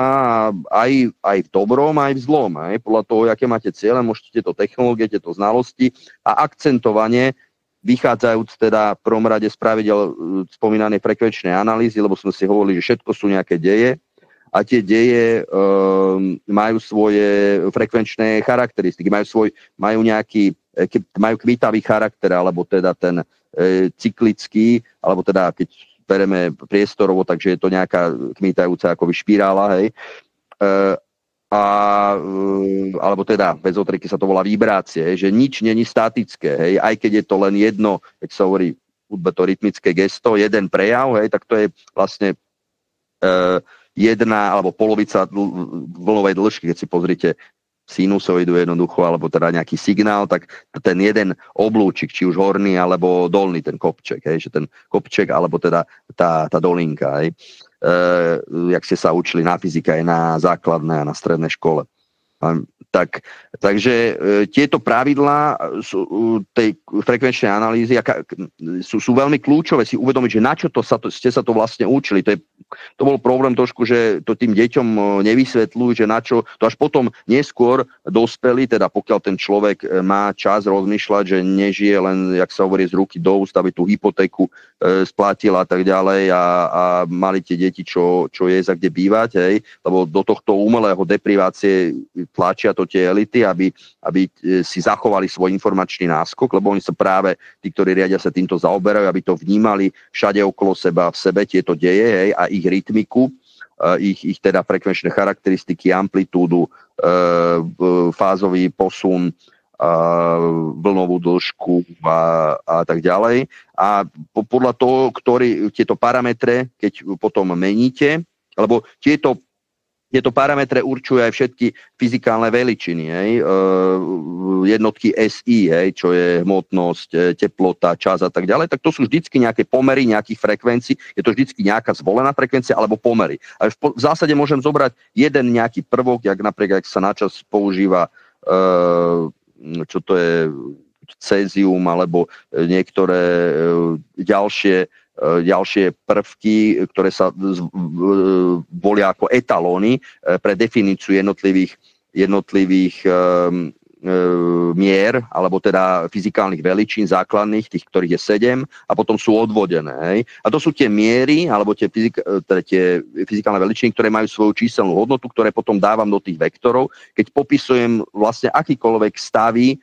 aj v dobrom, aj v zlom. Podľa toho, aké máte ciele, môžete tieto technológie, tieto znalosti a akcentovanie, vychádzajúc teda v prvom rade z pravidel spomínanej frekvenčnej analýzy, lebo sme si hovorili, že všetko sú nejaké deje a tie deje majú svoje frekvenčné charakteristiky, majú kvítavý charakter, alebo teda ten cyklický, alebo teda keď bereme priestorovo, takže je to nejaká kmitajúca akoby špirála, hej. Alebo teda v ezoteriky sa to volá vibrácie, že nič není statické, hej. Aj keď je to len jedno, keď sa hovorí hudbe to rytmické gesto, jeden prejav, hej, tak to je vlastne jedna alebo polovica vlnovej dĺžky, keď si pozrite sinusoidu jednoducho, alebo teda nejaký signál, tak ten jeden oblúčik, či už horný, alebo dolný ten kopček, hej, že ten kopček, alebo teda tá dolinka, hej, jak ste sa učili na fyzike aj na základnej a na strednej škole. Takže tieto pravidlá tej frekvenčnej analýzy sú veľmi kľúčové si uvedomiť, že na čo ste sa to vlastne učili. To bol problém trošku, že to tým deťom nevysvetľujú, že na čo, to až potom neskôr dospelí, teda pokiaľ ten človek má čas rozmýšľať, že nežije len, jak sa hovorí, z ruky do úst, aby tú hypotéku splatil a tak ďalej a mali tie deti čo jesť a kde bývať, hej, lebo do tohto umelého deprivácie tlačia to tie elity, aby si zachovali svoj informačný náskok, lebo oni sa práve, tí, ktorí riadia sa týmto zaoberajú, aby to vnímali všade okolo seba, v sebe tieto deje, hej, a ich rytmiku, ich teda frekvenčné charakteristiky, amplitúdu, fázový posun, vlnovú dĺžku a tak ďalej. A podľa toho, tieto parametre, keď potom meníte, lebo tieto parametre určujú aj všetky fyzikálne veličiny, jednotky SI, čo je hmotnosť, teplota, čas a tak ďalej, tak to sú vždycky nejaké pomery nejakých frekvencií, je to vždycky nejaká zvolená frekvencia alebo pomery. A v zásade môžem zobrať jeden nejaký prvok, jak sa načas používa, čo to je cézium alebo niektoré ďalšie prvky, ktoré sa volia ako etalóny pre definíciu jednotlivých mier, alebo teda fyzikálnych veličín základných, tých, ktorých je 7, a potom sú odvodené. Hej. A to sú tie miery, alebo tie fyzikálne veličiny, ktoré majú svoju číselnú hodnotu, ktoré potom dávam do tých vektorov, keď popisujem vlastne akýkoľvek stavy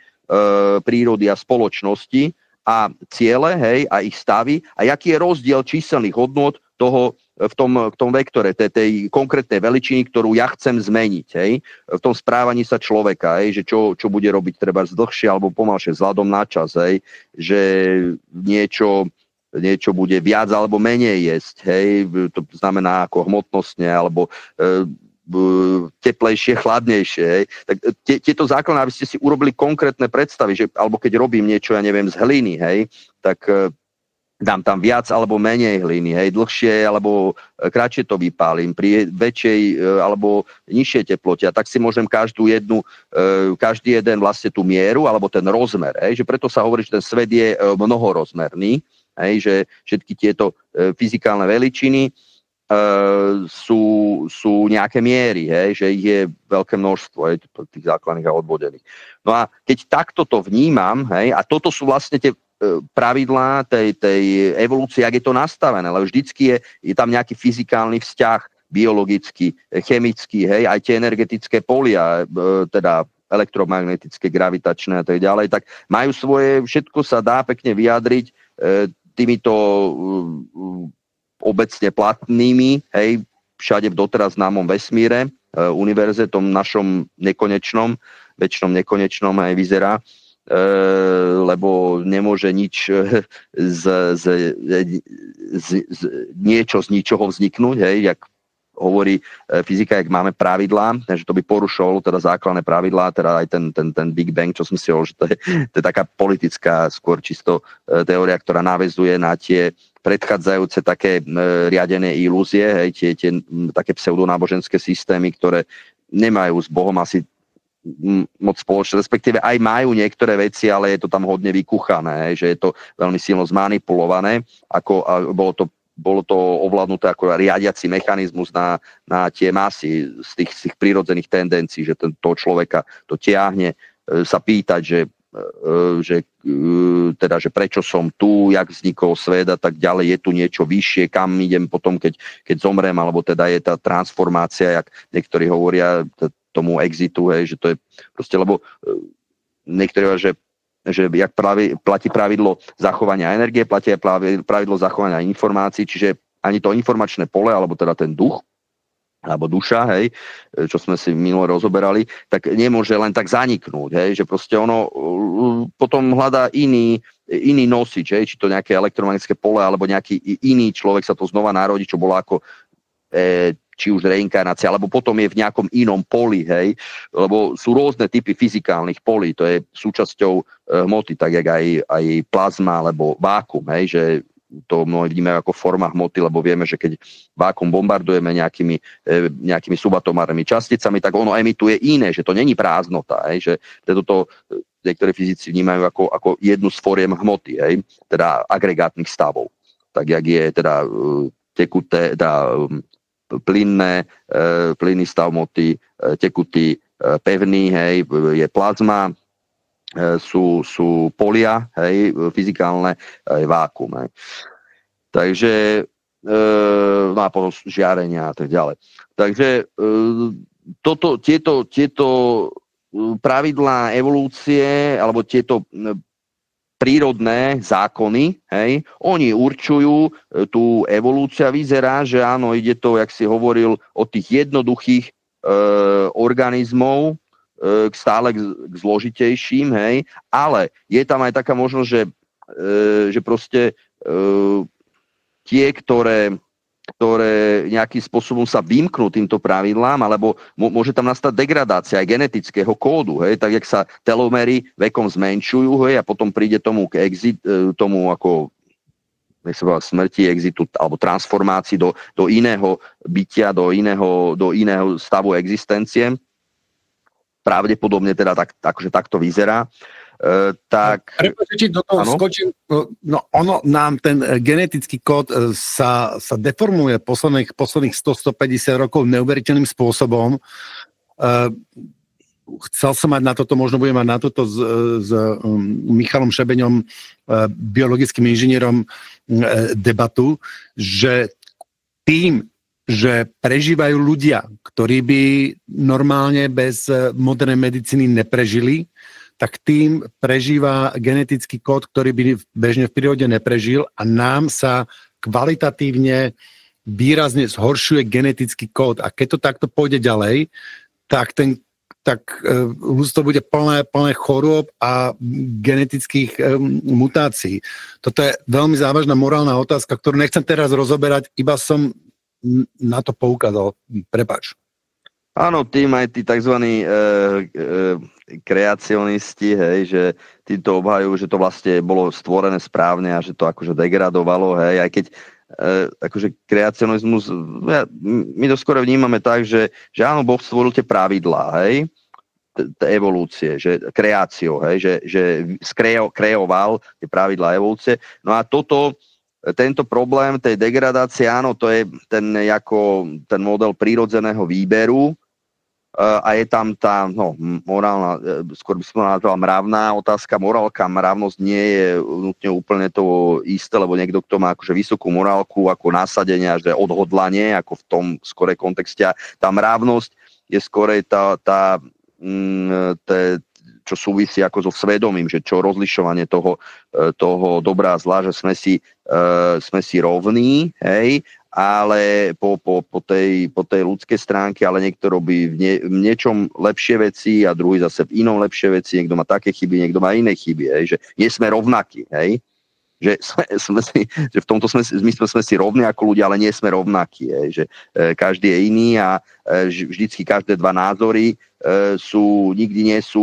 prírody a spoločnosti, a ciele, hej, a ich stavy, a aký je rozdiel číselných hodnôt toho v tom vektore, tej konkrétnej veličiny, ktorú ja chcem zmeniť, hej, v tom správaní sa človeka, hej, že čo bude robiť treba dlhšie alebo pomalšie vzhľadom na čas, hej, že niečo bude viac alebo menej jesť, hej, to znamená ako hmotnostne, alebo teplejšie, chladnejšie. Hej. Tak tieto základné, aby ste si urobili konkrétne predstavy, že, alebo keď robím niečo, ja neviem, z hliny, hej, tak dám tam viac alebo menej hliny, hej, dlhšie alebo kratšie to vypálim, pri väčšej alebo nižšej teplote. A tak si môžem každý jeden vlastne tú mieru alebo ten rozmer. Hej, že preto sa hovorí, že ten svet je mnohorozmerný, hej, že všetky tieto fyzikálne veličiny sú nejaké miery, hej, že ich je veľké množstvo, hej, tých základných a odvodených. No a keď takto to vnímam, hej, a toto sú vlastne tie pravidlá tej evolúcie, jak je to nastavené, lebo vždycky je tam nejaký fyzikálny vzťah, biologický, chemický, hej, aj tie energetické polia, teda elektromagnetické, gravitačné a tak ďalej, tak majú svoje, všetko sa dá pekne vyjadriť týmito obecne platnými, hej, všade v doteraz známom vesmíre, univerze, tom našom nekonečnom, väčšnom nekonečnom aj vyzerá, lebo nemôže nič niečo z ničoho vzniknúť, hej, jak hovorí fyzika, jak máme pravidlá, že to by porušovalo teda základné pravidlá, teda aj ten Big Bang, čo som si hovoril, že to je taká politická, skôr čisto teória, ktorá naväzuje na tie predchádzajúce také riadené ilúzie, hej, tie také pseudonáboženské systémy, ktoré nemajú s Bohom asi moc spoločné, respektíve aj majú niektoré veci, ale je to tam hodne vykuchané, že je to veľmi silno zmanipulované, ako bolo to ovládnuté ako riadiaci mechanizmus na tie masy z tých prírodzených tendencií, že toho človeka to tiahne sa pýtať, že prečo som tu, jak vznikol svet a tak ďalej, je tu niečo vyššie, kam idem potom, keď zomrem, alebo teda je tá transformácia, jak niektorí hovoria, tomu exitu, hej, že to je proste, lebo niektorí hovoria, že jak platí pravidlo zachovania energie, platí aj pravidlo zachovania informácií, čiže ani to informačné pole, alebo teda ten duch, alebo duša, hej, čo sme si minule rozoberali, tak nemôže len tak zaniknúť, hej, že proste ono potom hľadá iný nosič, hej, či to nejaké elektromagnetické pole, alebo nejaký iný človek sa to znova narodí, čo bolo ako či už reinkarnácia, alebo potom je v nejakom inom poli, hej, lebo sú rôzne typy fyzikálnych polí, to je súčasťou hmoty, tak jak aj plazma, alebo vákum, hej, že to mnohí vnímajú ako forma hmoty, lebo vieme, že keď vákum bombardujeme nejakými subatomárnymi časticami, tak ono emituje iné, že to není prázdnota, hej, že toto niektorí fyzici vnímajú ako jednu z foriem hmoty, hej, teda agregátnych stavov, tak jak je teda tekuté, plynný stav hmoty, tekutý, pevný, hej, je plazma, sú polia, hej, fyzikálne, vákum, hej. Takže no a potom žiarenia a tak ďalej. Takže tieto pravidlá evolúcie, alebo tieto prírodné zákony, hej, oni určujú tú evolúciu a vyzerá, že áno, ide to, jak si hovoril, od tých jednoduchých organizmov stále k zložitejším, hej, ale je tam aj taká možnosť, že proste tie, ktoré nejakým spôsobom sa vymknú týmto pravidlám, alebo môže tam nastať degradácia aj genetického kódu, hej, tak jak sa telomery vekom zmenšujú, hej, a potom príde tomu ako smrti, exitu alebo transformácii do iného bytia, do iného stavu existencie. Pravdepodobne teda akože takto vyzerá. Prepáčte, do toho skočím. No ono nám ten genetický kód sa deformuje posledných 100-150 rokov neuveriteľným spôsobom. Chcel som mať na toto, možno budem mať na toto s Michalom Šebeňom, biologickým inžinierom, debatu, že tým, že prežívajú ľudia, ktorí by normálne bez modernej medicíny neprežili, tak tým prežíva genetický kód, ktorý by bežne v prírode neprežil a nám sa kvalitatívne výrazne zhoršuje genetický kód. A keď to takto pôjde ďalej, tak ľudstvo bude plné chorôb a genetických mutácií. Toto je veľmi závažná morálna otázka, ktorú nechcem teraz rozoberať, iba som na to poukázal. Prepáč. Áno, tým aj tí tzv. Kreacionisti, hej, že títo obhajujú, že to vlastne bolo stvorené správne a že to akože degradovalo, hej, aj keď akože kreacionizmus, my to skoro vnímame tak, že áno, Boh stvoril tie pravidlá, hej, evolúcie, že kreáciou, hej, že kreoval tie pravidlá evolúcie. No a tento problém tej degradácie, áno, to je ten model prírodzeného výberu, a je tam tá morálna, skôr by som nazval mravná otázka. Morálka, mravnosť nie je nutne úplne to isté, lebo niekto, kto má akože vysokú morálku ako nasadenie, že odhodlanie, ako v tom skorej kontexte. Tá mravnosť je skorej čo súvisí ako so svedomím, že čo rozlišovanie toho dobrá a zla, že sme si rovní, hej, ale po tej ľudskej stránke, ale niekto robí v niečom lepšie veci a druhý zase v inom lepšie veci, niekto má také chyby, niekto má iné chyby, hej, že nie sme rovnakí, hej. že že v tomto zmysle sme si rovní ako ľudia, ale nie sme rovnakí, že každý je iný a vždycky každé dva názory nikdy nie sú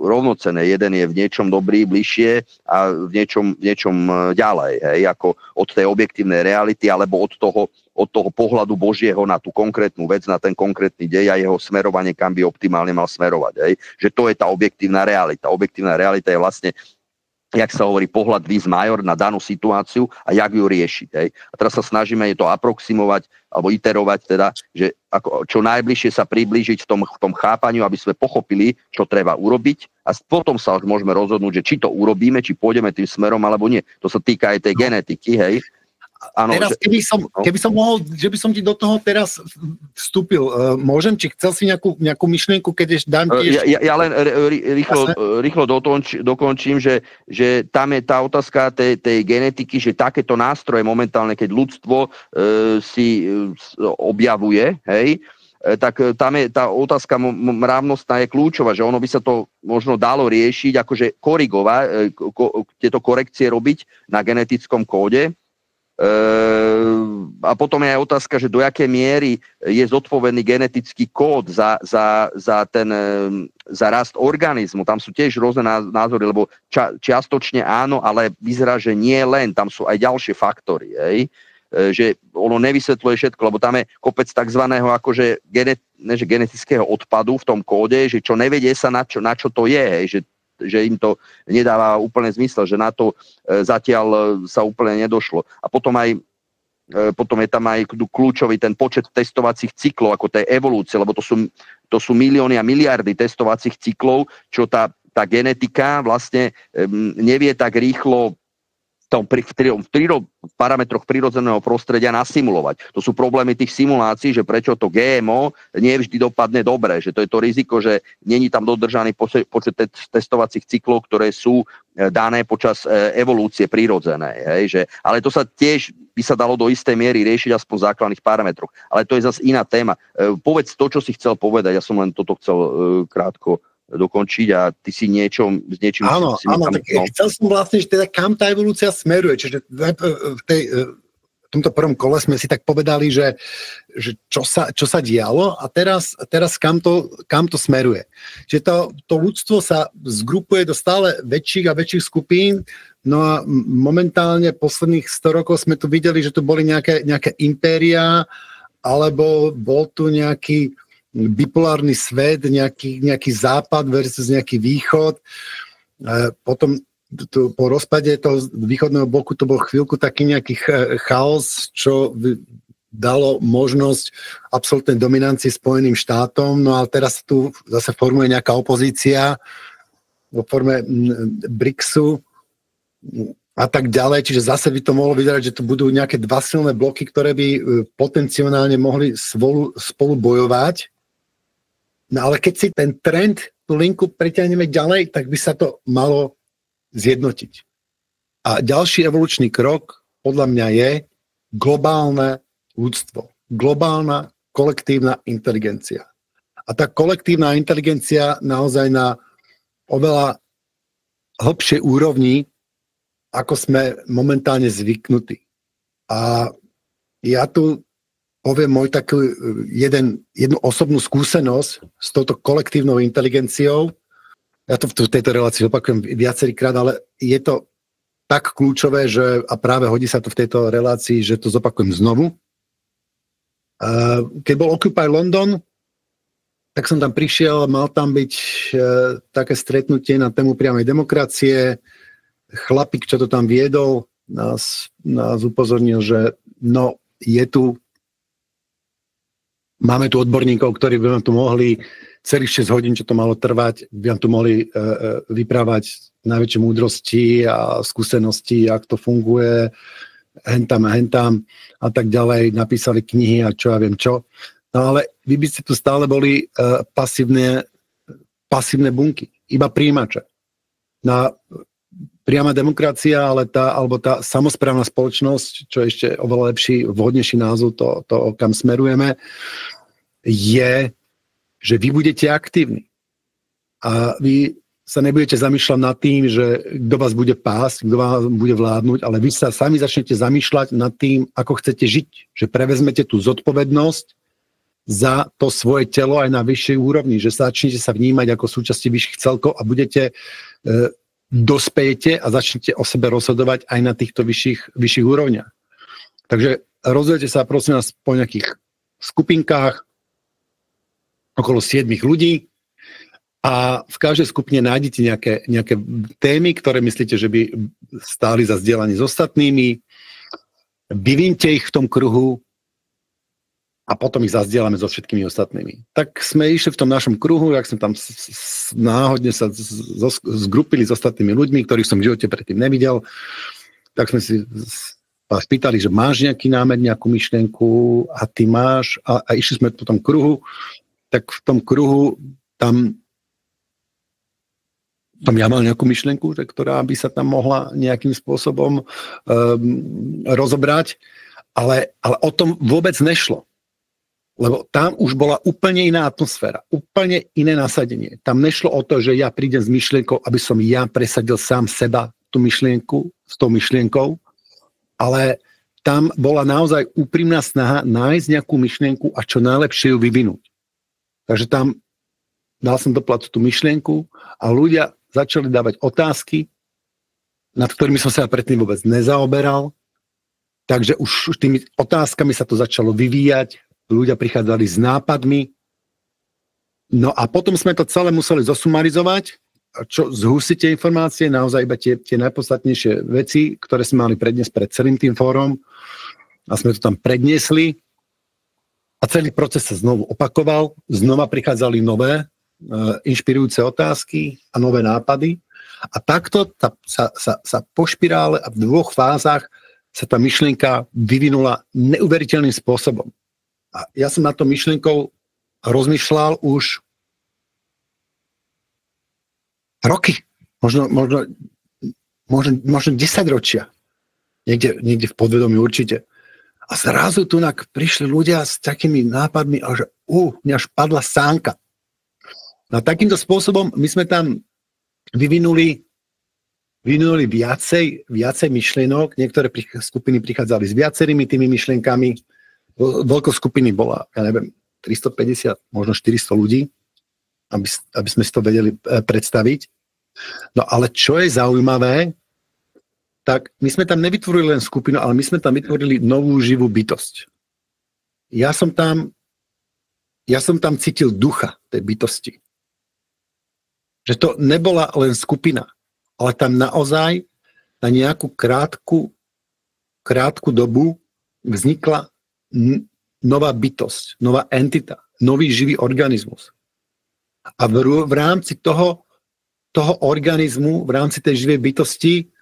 rovnocenné. Jeden je v niečom dobrý, bližšie a v niečom ďalej, ako od tej objektívnej reality alebo od toho pohľadu Božieho na tú konkrétnu vec, na ten konkrétny dej a jeho smerovanie, kam by optimálne mal smerovať. Že to je tá objektívna realita. Objektívna realita je vlastne, jak sa hovorí, pohľad vis major na danú situáciu a jak ju riešiť. A teraz sa snažíme to aproximovať alebo iterovať, teda, že čo najbližšie sa priblížiť v tom chápaniu, aby sme pochopili, čo treba urobiť a potom sa môžeme rozhodnúť, že či to urobíme, či pôjdeme tým smerom alebo nie. To sa týka aj tej genetiky, hej. Áno, teraz, keby som mohol, že by som ti do toho teraz vstúpil, môžem? Či chcel si nejakú myšlienku, keď dám ti ešte... Ja len rýchlo dokončím, že tam je tá otázka tej genetiky, že takéto nástroje momentálne, keď ľudstvo si objavuje, hej, tak tam je tá otázka mravnostná je kľúčová, že ono by sa to možno dalo riešiť, akože korigovať, tieto korekcie robiť na genetickom kóde. A potom je aj otázka, že do jakej miery je zodpovedný genetický kód za rast organizmu. Tam sú tiež rôzne názory, lebo čiastočne áno, ale vyzerá, že nie len, tam sú aj ďalšie faktory, že ono nevysvetľuje všetko, lebo tam je kopec takzvaného akože genetického odpadu v tom kóde, že čo nevedie sa na čo to je, že im to nedáva úplne zmysel, že na to zatiaľ sa úplne nedošlo. A potom je tam aj kľúčový ten počet testovacích cyklov, ako tej evolúcie, lebo to sú milióny a miliardy testovacích cyklov, čo tá genetika vlastne nevie tak rýchlo v parametroch prírodzeného prostredia nasimulovať. To sú problémy tých simulácií, že prečo to GMO nie vždy dopadne dobre, že to je to riziko, že není tam dodržaný počet testovacích cyklov, ktoré sú dané počas evolúcie prírodzenej. Ale to sa tiež by sa dalo do istej miery riešiť aspoň v základných parametroch. Ale to je zase iná téma. Povedz to, čo si chcel povedať, ja som len toto chcel krátko dokončiť a ty si s niečím... Áno, tak chcel som vlastne, že teda kam tá evolúcia smeruje. Čiže v tomto prvom kole sme si tak povedali, že čo sa dialo a teraz kam to smeruje. Čiže to ľudstvo sa zgrupuje do stále väčších a väčších skupín, no a momentálne posledných 100 rokov sme tu videli, že tu boli nejaké impéria, alebo bol tu nejaký bipolárny svet, nejaký západ versus nejaký východ. Potom po rozpade toho východného bloku to bol chvíľku taký nejaký chaos, čo dalo možnosť absolútnej dominancii Spojeným štátom, no ale teraz tu zase formuje nejaká opozícia vo forme BRICSu a tak ďalej, čiže zase by to mohlo vyzerať, že tu budú nejaké dva silné bloky, ktoré by potenciálne mohli spolu bojovať. No ale keď si ten trend, tú linku pritiahneme ďalej, tak by sa to malo zjednotiť. A ďalší evolučný krok podľa mňa je globálne ľudstvo. Globálna kolektívna inteligencia. A tá kolektívna inteligencia naozaj na oveľa hlbšej úrovni, ako sme momentálne zvyknutí. A ja tu poviem môj takú jednu osobnú skúsenosť s touto kolektívnou inteligenciou. Ja to v tejto relácii opakujem viacerýkrát, ale je to tak kľúčové, že a práve hodí sa to v tejto relácii, že to zopakujem znovu. Keď bol Occupy London, tak som tam prišiel, mal tam byť také stretnutie na tému priamej demokracie. Chlapík, čo to tam viedol, nás upozornil, že máme tu odborníkov, ktorí by nám tu mohli celých 6 hodín, čo to malo trvať, by nám tu mohli vyprávať najväčšie múdrosti a skúsenosti, jak to funguje, hentam a tak ďalej, napísali knihy a čo ja viem čo. No ale vy by ste tu stále boli pasívne bunky, iba príjimače. Priama demokracia, alebo tá samosprávna spoločnosť, čo je ešte oveľa lepší, vhodnejší názov, to kam smerujeme, je, že vy budete aktívni. A vy sa nebudete zamýšľať nad tým, že kto vás bude pásť, kto vás bude vládnuť, ale vy sa sami začnete zamýšľať nad tým, ako chcete žiť. Že prevezmete tú zodpovednosť za to svoje telo aj na vyššej úrovni, že začnete sa vnímať ako súčasti vyšších celkov a budete, dospejete a začnete o sebe rozhodovať aj na týchto vyšších úrovniach. Takže rozhodujete sa, prosím vás, po nejakých skupinkách okolo 7 ľudí, a v každej skupine nájdete nejaké témy, ktoré myslíte, že by stáli za zdieľanie s ostatnými. Vyvinte ich v tom kruhu a potom ich zazdieľame so všetkými ostatnými. Tak sme išli v tom našom kruhu, jak sme tam náhodne sa zgrupili s ostatnými ľuďmi, ktorých som v živote predtým nevidel. Tak sme si vás pýtali, že máš nejaký námed, nejakú myšlienku a ty máš. A išli sme po tom kruhu. Tak v tom kruhu tam ja mal nejakú myšlienku, ktorá by sa tam mohla nejakým spôsobom rozobrať, ale o tom vôbec nešlo. Lebo tam už bola úplne iná atmosféra, úplne iné nasadenie. Tam nešlo o to, že ja prídem s myšlienkou, aby som ja presadil sám seba tú myšlienku, s tou myšlienkou, ale tam bola naozaj úprimná snaha nájsť nejakú myšlienku a čo najlepšie ju vyvinúť. Takže tam dal som do platu tú myšlienku a ľudia začali dávať otázky, nad ktorými som sa predtým vôbec nezaoberal. Takže už tými otázkami sa to začalo vyvíjať, ľudia prichádzali s nápadmi. No a potom sme to celé museli zosumarizovať, čo zhusíte informácie, naozaj iba tie najpodstatnejšie veci, ktoré sme mali predniesť pred celým tým fórom. A sme to tam predniesli. A celý proces sa znovu opakoval, znova prichádzali nové inšpirujúce otázky a nové nápady. A takto sa po špirále a v 2 fázach sa tá myšlienka vyvinula neuveriteľným spôsobom. A ja som na to myšlienkou rozmýšľal už roky, možno 10 ročia. Niekde v podvedomí určite. A zrazu tu prišli ľudia s takými nápadmi, a že mňa až padla sánka. No takýmto spôsobom my sme tam vyvinuli viacej myšlienok. Niektoré skupiny prichádzali s viacerými tými myšlienkami. Veľkou skupiny bola, ja neviem, 350, možno 400 ľudí, aby sme si to vedeli predstaviť. No ale čo je zaujímavé, tak my sme tam nevytvorili len skupinu, ale my sme tam vytvorili novú živú bytosť. Ja som tam cítil ducha tej bytosti. Že to nebola len skupina, ale tam naozaj na nejakú krátku dobu vznikla nová bytosť, nová entita, nový živý organizmus. A v rámci toho organizmu, v rámci tej živej bytosti,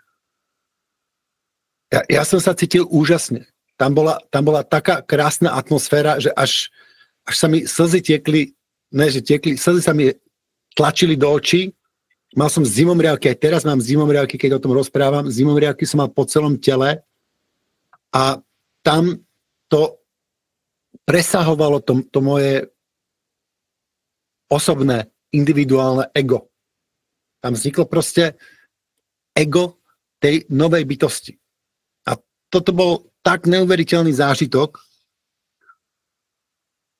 ja som sa cítil úžasne. Tam bola taká krásna atmosféra, že až sa mi slzy slzy sa mi tlačili do očí. Mal som zimomriavky, aj teraz mám zimomriavky, keď o tom rozprávam. Zimomriavky som mal po celom tele a tam to presahovalo to moje osobné, individuálne ego. Tam vzniklo proste ego tej novej bytosti. A toto bol tak neuveriteľný zážitok,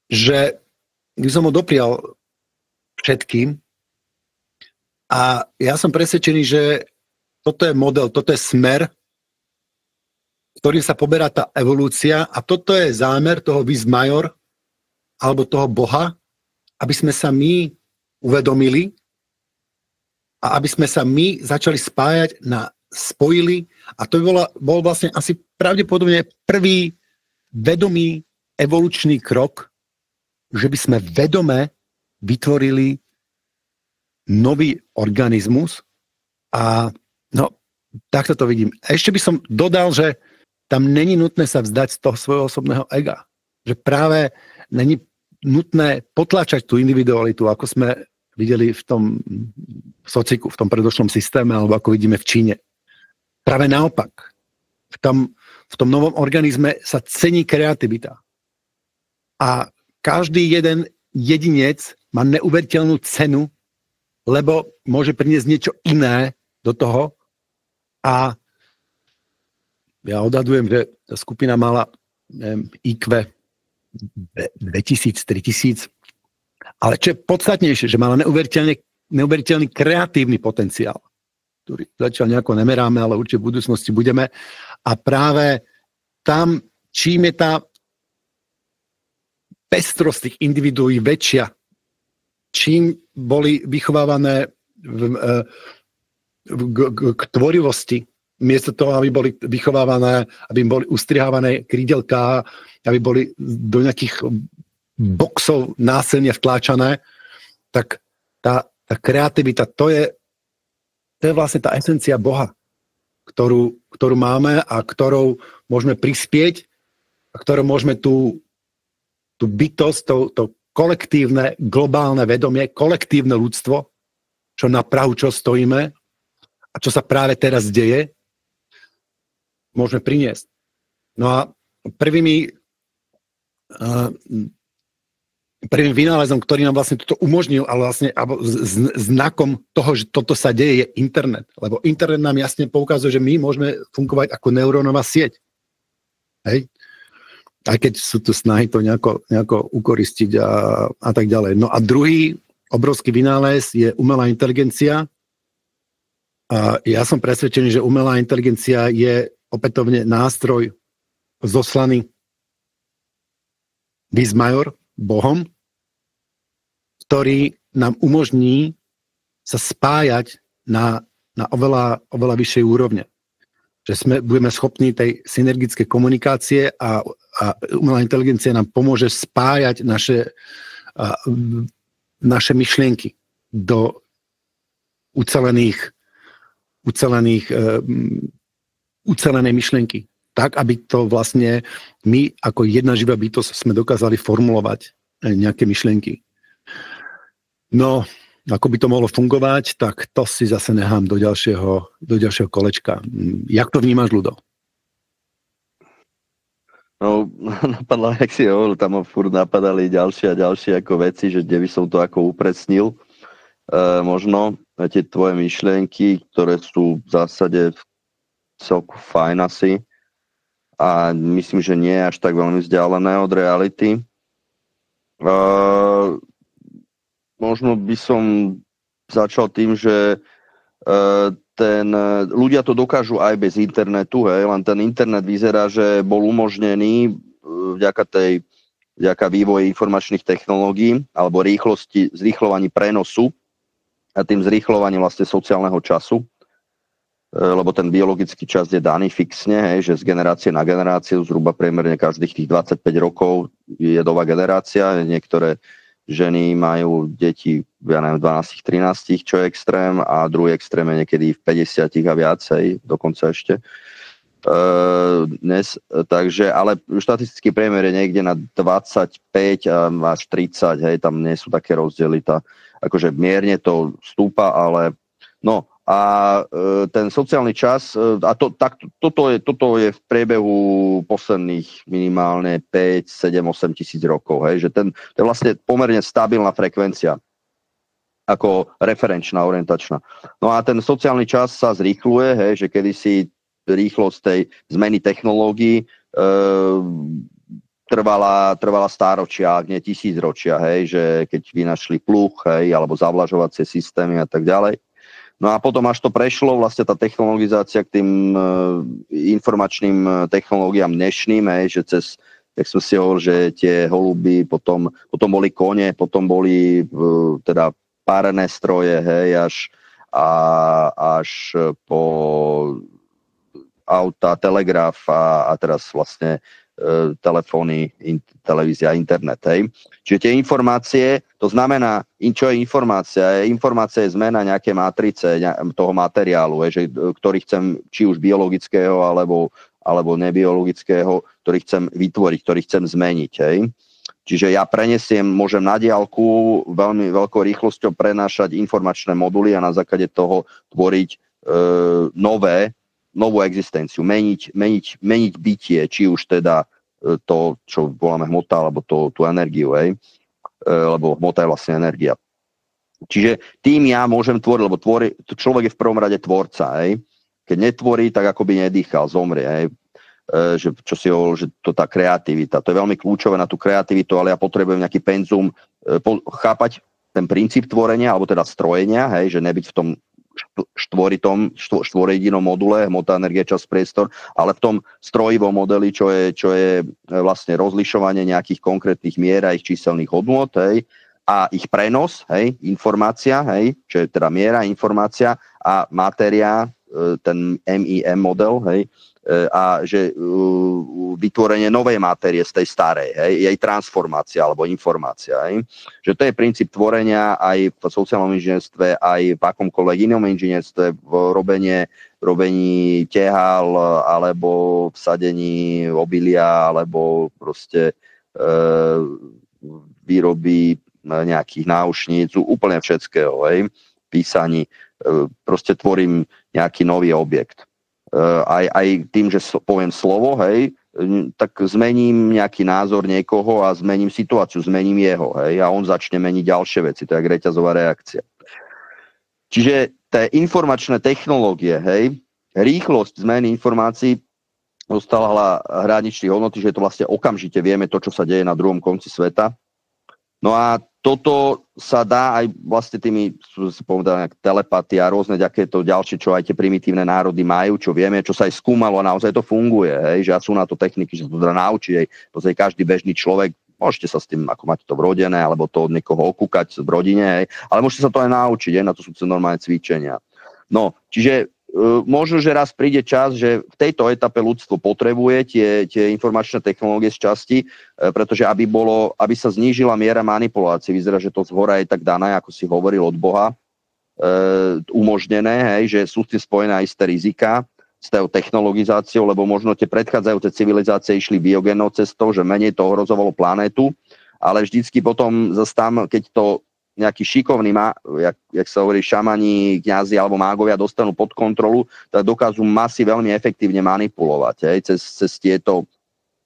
že by som ho doprial všetkým. A ja som presvedčený, že toto je model, toto je smer, ktorým sa poberá tá evolúcia a toto je zámer toho vis major alebo toho Boha, aby sme sa my uvedomili a aby sme sa my začali spájať spojili a to bol vlastne asi pravdepodobne prvý vedomý evolučný krok, že by sme vedome vytvorili nový organizmus a takto to vidím. Ešte by som dodal, že tam není nutné sa vzdať z toho svojho osobného ega. Že práve není nutné potlačať tú individualitu, ako sme videli v tom sociku, v tom predošlom systéme, alebo ako vidíme v Číne. Práve naopak. V tom novom organizme sa cení kreativita. A každý jeden jedinec má neuveriteľnú cenu lebo môže priniesť niečo iné do toho a ja odhadujem, že tá skupina mala IQ 2000, 3000, ale čo je podstatnejšie, že mala neuveriteľný kreatívny potenciál, ktorý zatiaľ nejako nemeráme, ale určite v budúcnosti budeme. A práve tam, čím je tá pestrosť tých individuí väčšia, čím boli vychovávané k tvorivosti, miesto toho, aby boli vychovávané, aby im boli ustrihávané krídelká, aby boli do nejakých boxov násilne vtláčané, tak tá kreativita, to je vlastne tá esencia Boha, ktorú máme a ktorou môžeme prispieť a ktorou môžeme tú bytosť, to kolektívne, globálne vedomie, kolektívne ľudstvo, čo na prahu čo stojíme a čo sa práve teraz deje, môžeme priniesť. No a prvým vynálezom, ktorý nám vlastne toto umožnil, ale vlastne znakom toho, že toto sa deje, je internet. Lebo internet nám jasne poukazuje, že my môžeme fungovať ako neurónová sieť. Hej? Aj keď sú tu snahy to nejako ukoristiť a tak ďalej. No a druhý obrovský vynález je umelá inteligencia. A ja som presvedčený, že umelá inteligencia je opätovne nástroj zoslaný vis major, Bohom, ktorý nám umožní sa spájať na oveľa vyššej úrovne. Že budeme schopní tej synergické komunikácie a umelá inteligencia nám pomôže spájať naše myšlienky do ucelenej myšlienky. Tak, aby to vlastne my ako jedna živá bytosť sme dokázali formulovať nejaké myšlienky. No, ako by to mohlo fungovať, tak to si zase nechám do ďalšieho kolečka. Jak to vnímaš, Ľudo? No, napadla, jak si hovoril, tam furt napadali ďalšie a ďalšie ako veci, že kde by som to ako upresnil. Možno tie tvoje myšlienky, ktoré sú v zásade celku fajn asi, a myslím, že nie až tak veľmi vzdialené od reality. Možno by som začal tým, že ľudia to dokážu aj bez internetu, hej, len ten internet vyzerá, že bol umožnený vďaka vývoji informačných technológií alebo zrýchľovaní prenosu a tým zrýchľovaním vlastne sociálneho času, lebo ten biologický čas je daný fixne, hej, že z generácie na generáciu zhruba priemerne každých tých 25 rokov je nová generácia. Niektoré ženy majú deti, ja neviem, 12-13, čo je extrém, a druhý extrém je niekedy v 50 a viacej, dokonca ešte dnes. Takže, ale štatistický priemer je niekde na 25 až 30, hej, tam nie sú také rozdiely. Akože mierne to stúpa, ale no, a ten sociálny čas, a toto je v priebehu posledných minimálne 5, 7, 8 tisíc rokov, hej, že to je vlastne pomerne stabilná frekvencia ako referenčná, orientačná. No a ten sociálny čas sa zrýchluje, hej, že kedysi rýchlosť tej zmeny technológií trvala stáročia, ak nie tisícročia, hej, že keď vynašli pluh, hej, alebo zavlažovacie systémy a tak ďalej. No a potom, až to prešlo, vlastne tá technologizácia k tým informačným technológiám dnešným, že cez, jak som si hovoril, že tie holuby, potom boli kone, potom boli teda párené stroje, hej, až po auta, telegraf a teraz vlastne telefóny, televízia, internet. Hej. Čiže tie informácie, to znamená, čo je informácia? Informácia je zmena nejaké matrice toho materiálu, ktorý chcem, či už biologického alebo nebiologického, ktorý chcem vytvoriť, ktorý chcem zmeniť. Hej. Čiže ja môžem na diaľku veľmi veľkou rýchlosťou prenášať informačné moduly a na základe toho tvoriť novú existenciu, meniť bytie, či už teda to, čo voláme hmota, alebo tú energiu, hej? Lebo hmota je vlastne energia. Čiže tým ja môžem tvoriť, lebo človek je v prvom rade tvorca. Hej. Keď netvorí, tak ako by nedýchal, zomrie. Hej. Že, čo si hovoril, že to tá kreativita. To je veľmi kľúčové na tú kreativitu, ale ja potrebujem nejaký penzum chápať ten princíp tvorenia, alebo teda strojenia, hej, že nebyť v tom štvoredinom module, hmota, energia, čas, priestor, ale v tom strojivom modeli, čo je vlastne rozlišovanie nejakých konkrétnych mier a ich číselných hodnôt, hej, a ich prenos, hej, informácia, hej, čo je teda miera, informácia a matéria, ten MIM model, hej, a že vytvorenie novej matérie z tej starej, hej, jej transformácia alebo informácia. Hej. Že to je princíp tvorenia aj v sociálnom inžinierstve, aj v akomkoľvek inom inžinierstve, v robení tehál alebo v sadení obilia alebo proste výroby nejakých náušníc, úplne všetkého, hej, písaní. Proste tvorím nejaký nový objekt. Aj tým, že poviem slovo, hej, tak zmením nejaký názor niekoho a zmením situáciu, zmením jeho, hej, a on začne meniť ďalšie veci, to je jak reťazová reakcia. Čiže tie informačné technológie, hej, rýchlosť zmeny informácií dostala hraničných hodnoty, že je to vlastne okamžite vieme to, čo sa deje na druhom konci sveta. No a toto sa dá aj vlastne tými, povedal, telepatia a rôzne takéto ďalšie, čo aj tie primitívne národy majú, čo vieme, čo sa aj skúmalo a naozaj to funguje, hej, že sú na to techniky, že sa to dá naučiť, hej, každý bežný človek, môžete sa s tým, ako máte to vrodené, alebo to od niekoho okúkať v rodine, hej, ale môžete sa to aj naučiť, hej, na to sú normálne cvičenia. No, čiže možno, že raz príde čas, že v tejto etape ľudstvo potrebuje tie informačné technológie z časti, pretože aby sa znížila miera manipulácie, vyzerá, že to zhora je tak dané, ako si hovoril, od Boha, umožnené, hej, že sú s tým spojené aj isté rizika s tou technologizáciou, lebo možno tie predchádzajúce civilizácie išli biogénnou cestou, že menej to ohrozovalo planétu, ale vždycky potom zase tam, keď to nejaký šikovný, jak sa hovorí, šamani, kňazi alebo mágovia dostanú pod kontrolu, tak dokážu masy veľmi efektívne manipulovať, hej, cez tieto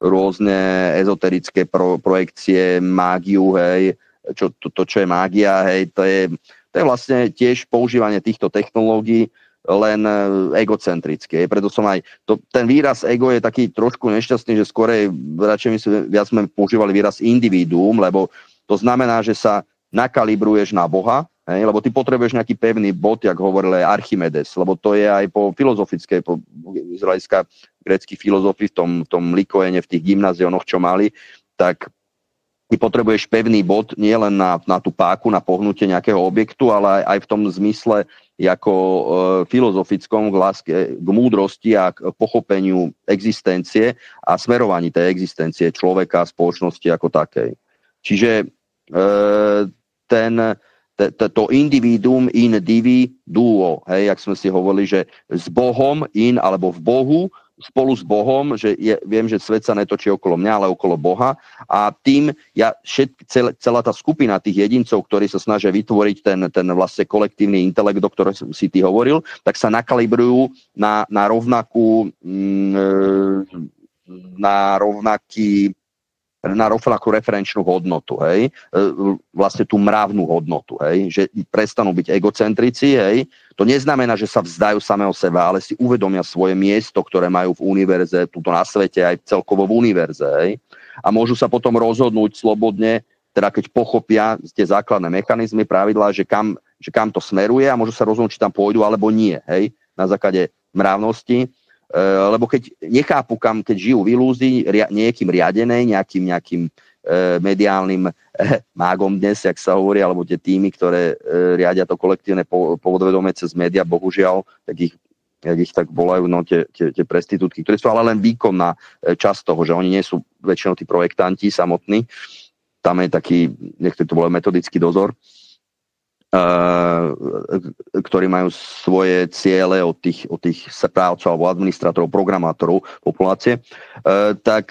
rôzne ezoterické projekcie, mágiu, hej, čo je mágia, hej, to je vlastne tiež používanie týchto technológií len egocentrické. Preto som aj, ten výraz ego je taký trošku nešťastný, že skorej radšej viac sme používali výraz individuum, lebo to znamená, že sa nakalibruješ na Boha, hej, lebo ty potrebuješ nejaký pevný bod, jak hovoril aj Archimedes, lebo to je aj po filozofickej, po izraelská gréckých filozofii v tom Likoene, v tých gymnázionoch, čo mali, tak ty potrebuješ pevný bod nie len na tú páku, na pohnutie nejakého objektu, ale aj v tom zmysle ako filozofickom k láske, k múdrosti a k pochopeniu existencie a smerovaní tej existencie človeka a spoločnosti ako takej. Čiže to individuum in divi duo, hej, jak sme si hovorili, že s Bohom alebo v Bohu, spolu s Bohom, že viem, že svet sa netočí okolo mňa, ale okolo Boha a tým celá tá skupina tých jedincov, ktorí sa snažia vytvoriť ten vlastne kolektívny intelekt, do ktorého si ty hovoril, tak sa nakalibrujú na rovnakú referenčnú hodnotu, hej, vlastne tú mravnú hodnotu, hej, že prestanú byť egocentrici, hej, to neznamená, že sa vzdajú samého seba, ale si uvedomia svoje miesto, ktoré majú v univerze, tuto na svete, aj celkovo v univerze, hej, a môžu sa potom rozhodnúť slobodne, teda keď pochopia tie základné mechanizmy, pravidlá, že kam to smeruje a môžu sa rozhodnúť, či tam pôjdu alebo nie, hej, na základe mravnosti. Lebo keď nechápu, keď žijú v ilúzii, niekým riadenej, nejakým mediálnym mágom dnes, jak sa hovorí, alebo tie týmy, ktoré riadia to kolektívne podvedomie cez média, bohužiaľ, tak ich tak volajú, no, tie prestitútky, ktoré sú ale len výkonná časť toho, že oni nie sú väčšinou tí projektanti samotní. Tam je taký, nechce to volať metodický dozor, ktorí majú svoje ciele od tých správcov alebo administratorov, programátorov populácie, tak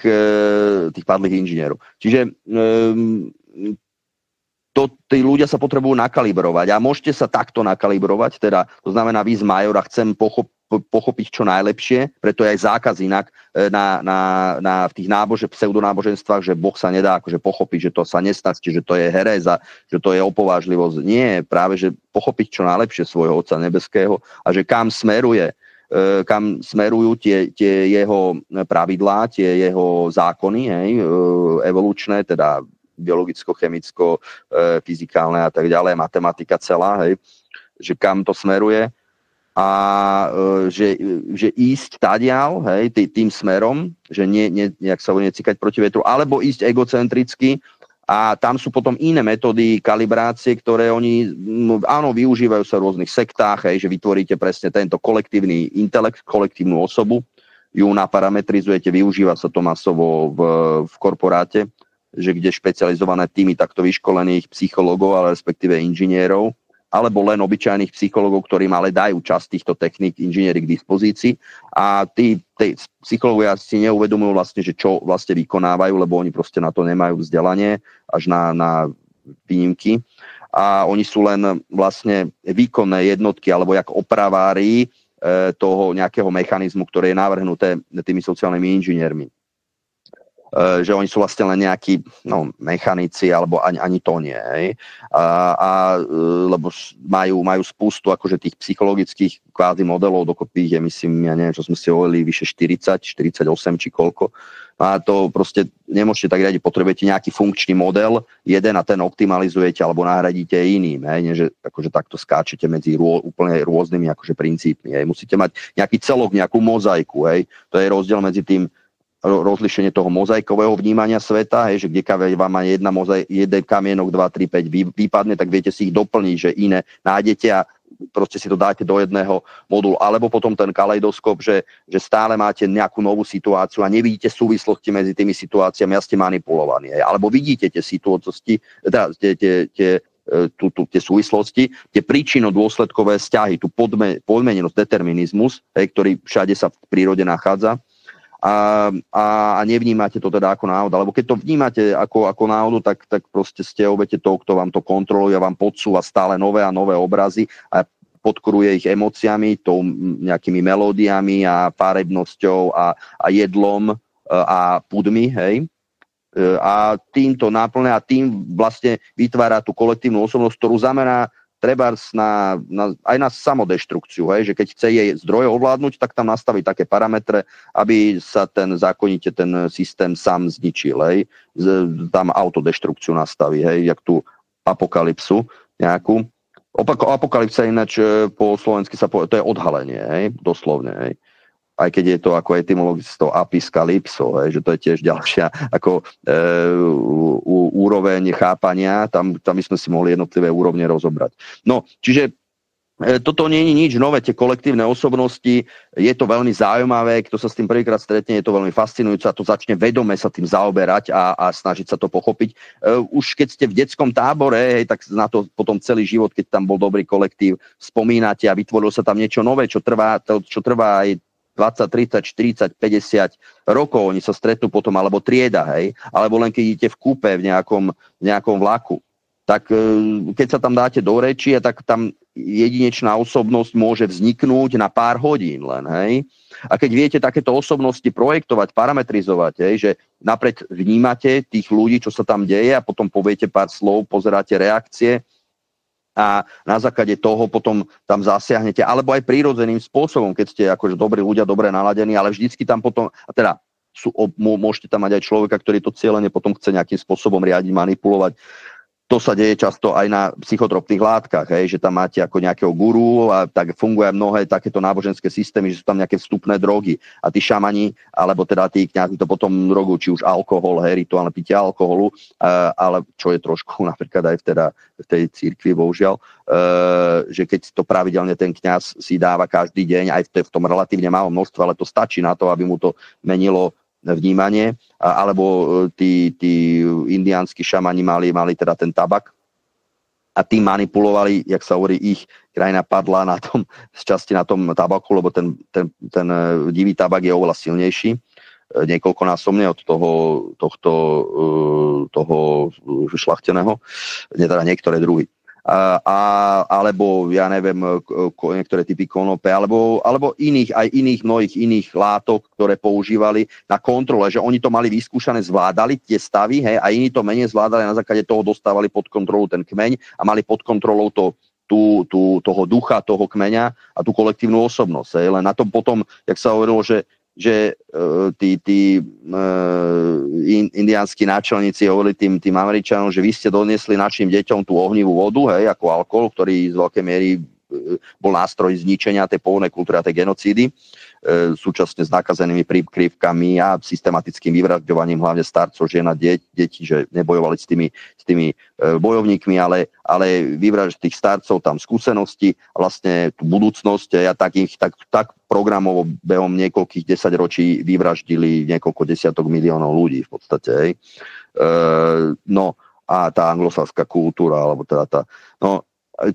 tých padlých inžinierov. Čiže tí ľudia sa potrebujú nakalibrovať a môžete sa takto nakalibrovať, teda to znamená vy z majora chcem pochopiť čo najlepšie, preto je aj zákaz inak v tých pseudonáboženstvách, že Boh sa nedá akože pochopiť, že to sa nestačí, že to je heréza, že to je opovážlivosť. Nie, práve, že pochopiť čo najlepšie svojho Otca nebeského a že kam smerujú tie jeho pravidlá, tie jeho zákony, evolučné, teda biologicko, chemicko, fyzikálne a tak ďalej, matematika celá, že kam to smeruje a že ísť tadiaľ, tým smerom, že nejak sa necikať proti vetru, alebo ísť egocentricky. A tam sú potom iné metódy kalibrácie, ktoré oni, áno, využívajú sa v rôznych sektách, že vytvoríte presne tento kolektívny intelekt, kolektívnu osobu, ju naparametrizujete, využíva sa to masovo v korporáte, že kde špecializované týmy takto vyškolených psychológov, ale respektíve inžinierov, alebo len obyčajných psychológov, ktorým ale dajú časť týchto techník inžinieri k dispozícii. A tí psychológovia si neuvedomujú vlastne, že čo vlastne vykonávajú, lebo oni proste na to nemajú vzdelanie, až na výnimky. A oni sú len vlastne výkonné jednotky, alebo jak opravári toho nejakého mechanizmu, ktoré je navrhnuté tými sociálnymi inžiniermi. Že oni sú vlastne len nejakí mechanici, alebo ani to nie. Lebo majú spustu akože tých psychologických kvázi modelov, dokopy je, myslím, ja neviem, čo sme si hovorili, vyše 48 či koľko. A to proste nemôžete tak riadiť, potrebujete nejaký funkčný model, jeden a ten optimalizujete alebo nahradíte iným. Nie, že akože takto skáčete medzi úplne rôznymi akože princípmi. Musíte mať nejaký celok, nejakú mozaiku. To je rozdiel medzi tým rozlišenie toho mozaikového vnímania sveta, že kde vám má jeden kamienok, 2, 3, 5 vypadne, tak viete si ich doplniť, že iné nájdete a proste si to dáte do jedného modulu. Alebo potom ten kaleidoskop, že stále máte nejakú novú situáciu a nevidíte súvislosti medzi tými situáciami a ste manipulovaní. Alebo vidíte tie situácie, tie súvislosti, tie príčino-dôsledkové vzťahy, tú podmenenosť, determinizmus, ktorý všade sa v prírode nachádza. A nevnímate to teda ako náhodu. Alebo keď to vnímate ako náhodu, tak proste ste obete toho, kto vám to kontroluje a vám podsúva stále nové a nové obrazy a podkoruje ich emóciami, nejakými melódiami a farebnosťou a jedlom a pudmi, A tým to náplňa a tým vlastne vytvára tú kolektívnu osobnosť, ktorú zamerá trebárs aj na samodeštrukciu, že keď chce jej zdroje ovládnuť, tak tam nastaví také parametre, aby sa zákonite ten systém sám zničil. Tam autodeštrukciu nastaví, jak tú apokalypsu nejakú. Apokalypsa ináč po slovensky to je odhalenie, doslovne. Aj keď je to ako etymologisto apiskalypso, že to je tiež ďalšia ako úroveň chápania, tam by sme si mohli jednotlivé úrovne rozobrať. No, čiže toto nie je nič nové, tie kolektívne osobnosti, je to veľmi zaujímavé, kto sa s tým prvýkrát stretne, je to veľmi fascinujúce a to začne vedome sa tým zaoberať a snažiť sa to pochopiť. Už keď ste v detskom tábore, tak na to potom celý život, keď tam bol dobrý kolektív, spomínate a vytvorilo sa tam niečo nové, čo trvá aj 20, 30, 40, 50 rokov, oni sa stretnú potom, alebo trieda, alebo len keď idete v kúpe v nejakom vlaku. Tak keď sa tam dáte do reči, tak tam jedinečná osobnosť môže vzniknúť na pár hodín len, A keď viete takéto osobnosti projektovať, parametrizovať, že napred vnímate tých ľudí, čo sa tam deje a potom poviete pár slov, pozeráte reakcie, a na základe toho potom tam zasiahnete, alebo aj prírodzeným spôsobom, keď ste akože dobrí ľudia, dobre naladení, ale vždycky tam potom, a teda môžete tam mať aj človeka, ktorý to cieľene potom chce nejakým spôsobom riadiť, manipulovať. To sa deje často aj na psychotropných látkach, že tam máte ako nejakého guru a tak funguje mnohé takéto náboženské systémy, že sú tam nejaké vstupné drogy a tí šamani, alebo teda tí kňazi to potom drogu, či už alkohol, rituálne pitie alkoholu, ale čo je trošku napríklad aj v tej cirkvi, bohužiaľ, že keď to pravidelne ten kňaz si dáva každý deň, aj v tom relatívne malom množstve, ale to stačí na to, aby mu to menilo vnímanie, alebo tí indiánsky šamani mali teda ten tabak a tým manipulovali, jak sa hovorí, ich krajina padla z časti na tom tabaku, lebo ten divý tabak je oveľa silnejší, niekoľkonásobne od toho šľachteného, teda niektoré druhy. alebo ja neviem, niektoré typy konope, alebo iných mnohých iných látok, ktoré používali na kontrole, že oni to mali vyskúšané, zvládali tie stavy, hej, a iní to menej zvládali, na základe toho dostávali pod kontrolu ten kmeň a mali pod kontrolou toho ducha, toho kmeňa a tú kolektívnu osobnosť. Hej. Len na tom potom, jak sa hovorilo, že tí indiánsky náčelníci hovorili tým Američanom, že vy ste doniesli našim deťom tú ohnivú vodu, hej, ako alkohol, ktorý z veľkej miery bol nástroj zničenia tej pôvodnej kultúry a tej genocídy, súčasne s nakazenými príkrivkami a systematickým vyvražďovaním hlavne starcov, žien a detí, že nebojovali s tými bojovníkmi, ale vyvraždiť tých starcov, tam skúsenosti a vlastne tú budúcnosť a tak programovo behom niekoľkých 10 ročí vyvraždili niekoľko desiatok miliónov ľudí v podstate. Hej. No a tá anglosaská kultúra, alebo teda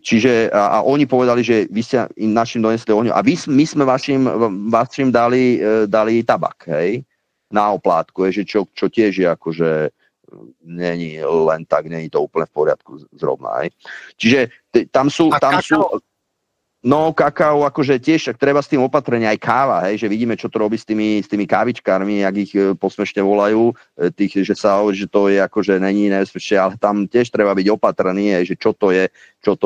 čiže a oni povedali, že vy ste im našim donesli ohňu a my sme vašim dali tabak, hej, na oplátku, že čo tiež je akože není len tak, není to úplne v poriadku zrovna, hej. Čiže tam sú no kakao, akože tiež treba s tým opatrenia, aj káva, hej, že vidíme, čo to robí s tými kávičkármi, jak ich posmešne volajú, že sa hovorí, že to je akože není nebezpečné, ale tam tiež treba byť opatrný, hej, že čo to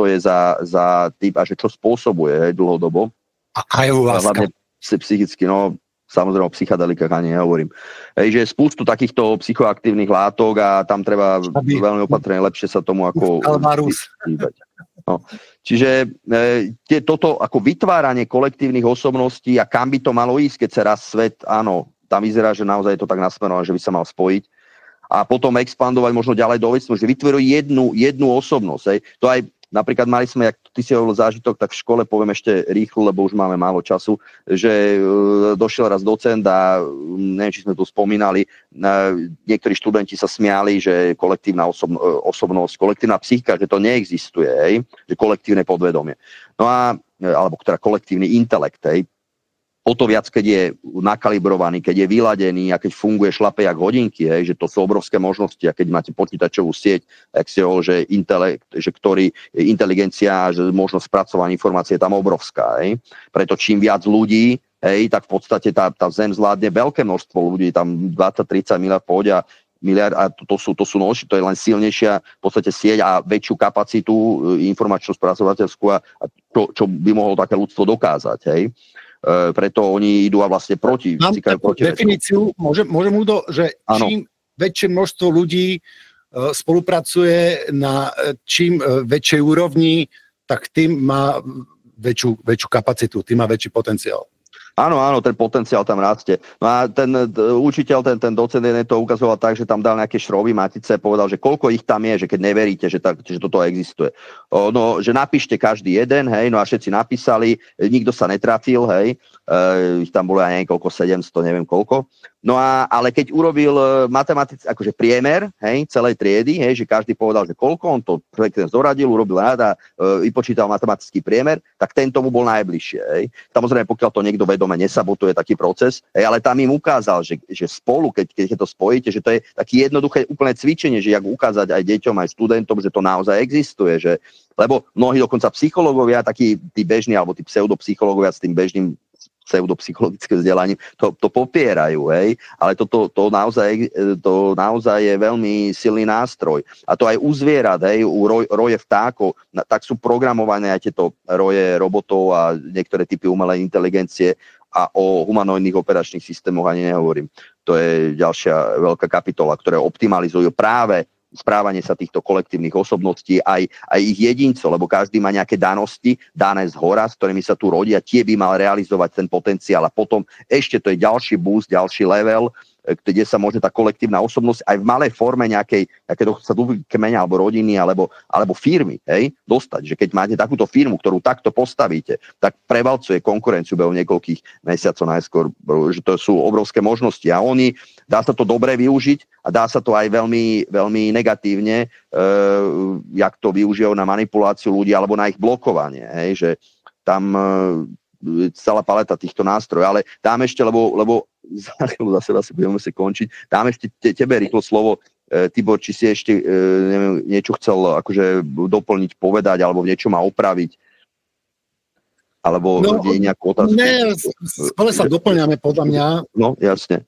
je za typ a že čo spôsobuje, hej, dlhodobo. A ayahuasca. Hlavne psychicky, no samozrejme o psychedelikách ani nehovorím. Hej, že spústu takýchto psychoaktívnych látok a tam treba veľmi opatrne, lepšie sa tomu ako vyhýbať. No. Čiže toto ako vytváranie kolektívnych osobností a kam by to malo ísť, keď sa raz svet, áno, tam vyzerá, že naozaj je to tak nasmerované, že by sa mal spojiť a potom expandovať možno ďalej do vesmíru, že vytvorí jednu osobnosť. Hej. To aj napríklad mali sme, jak ty si hovoril zážitok, tak v škole poviem ešte rýchlo, lebo už máme málo času, že došiel raz docent a neviem, či sme to spomínali, niektorí študenti sa smiali, že kolektívna osobnosť, kolektívna psychika, že to neexistuje, hej? Že kolektívne podvedomie. No a, alebo teda kolektívny intelekt, hej? O to viac, keď je nakalibrovaný, keď je vyladený a keď funguje šlape jak hodinky, hej, že to sú obrovské možnosti a keď máte počítačovú sieť, tak si hovoril, že inteligencia, že možnosť spracovania informácie je tam obrovská. Hej. Preto čím viac ľudí, hej, tak v podstate tá Zem zvládne veľké množstvo ľudí, tam 20-30 miliard a to sú noží, to je len silnejšia v podstate sieť a väčšiu kapacitu informačnú spracovateľskú a čo by mohlo také ľudstvo dokázať, hej. Preto oni idú a vlastne proti. Mám takú definíciu, môžem Udo, že čím väčšie množstvo ľudí spolupracuje na čím väčšej úrovni, tak tým má väčšiu kapacitu, tým má väčší potenciál. Áno, ten potenciál tam rastie. No a ten učiteľ, ten docent to ukazoval tak, že tam dal nejaké šroby matice, povedal, že koľko ich tam je, že keď neveríte, že toto existuje. No, že napíšte každý jeden, hej, no a všetci napísali, nikto sa netrafil, hej, ich tam bolo aj niekoľko, 700, neviem koľko. No a, ale keď urobil matematický, akože priemer, hej, celej triedy, hej, že každý povedal, že koľko, on to zoradil, urobil rád a vypočítal matematický priemer, tak ten tomu bol najbližšie, hej. Samozrejme, pokiaľ to niekto vedome nesabotuje taký proces, hej, ale tam im ukázal, že spolu, keď to spojíte, že to je také jednoduché úplné cvičenie, že jak ukázať aj deťom, aj študentom, že to naozaj existuje, že, lebo mnohí dokonca psychológovia, takí tí bežní, alebo tí pseudopsychológovia s tým bežným pseudopsychologickým vzdelaním, to popierajú, hej, ale to naozaj je veľmi silný nástroj. A to aj u zvierat, hej, u roje vtákov, tak sú programované aj tieto roje robotov a niektoré typy umelej inteligencie a o humanoidných operačných systémoch ani nehovorím. To je ďalšia veľká kapitola, ktoré optimalizujú práve správanie sa týchto kolektívnych osobností, aj ich jedincov, lebo každý má nejaké danosti dané zhora, s ktorými sa tu rodia, tie by mal realizovať ten potenciál a potom ešte to je ďalší boost, ďalší level, kde sa môže tá kolektívna osobnosť aj v malej forme nejakej sa kmeňa alebo rodiny alebo firmy, hej, dostať. Že keď máte takúto firmu, ktorú takto postavíte, tak prevalcuje konkurenciu behom niekoľkých mesiacov najskôr, že to sú obrovské možnosti a dá sa to dobre využiť a dá sa to aj veľmi, veľmi negatívne, jak to využijú na manipuláciu ľudí alebo na ich blokovanie, hej, že tam celá paleta týchto nástrojov, ale dám ešte, lebo za seba si budeme si končiť, dám ešte tebe rýchlo slovo, Tibor, či si ešte neviem, niečo chcel akože doplniť, povedať, alebo niečo má opraviť? Alebo je nejakú otázku? Ne, skôr sa doplňame, podľa mňa. No, jasne.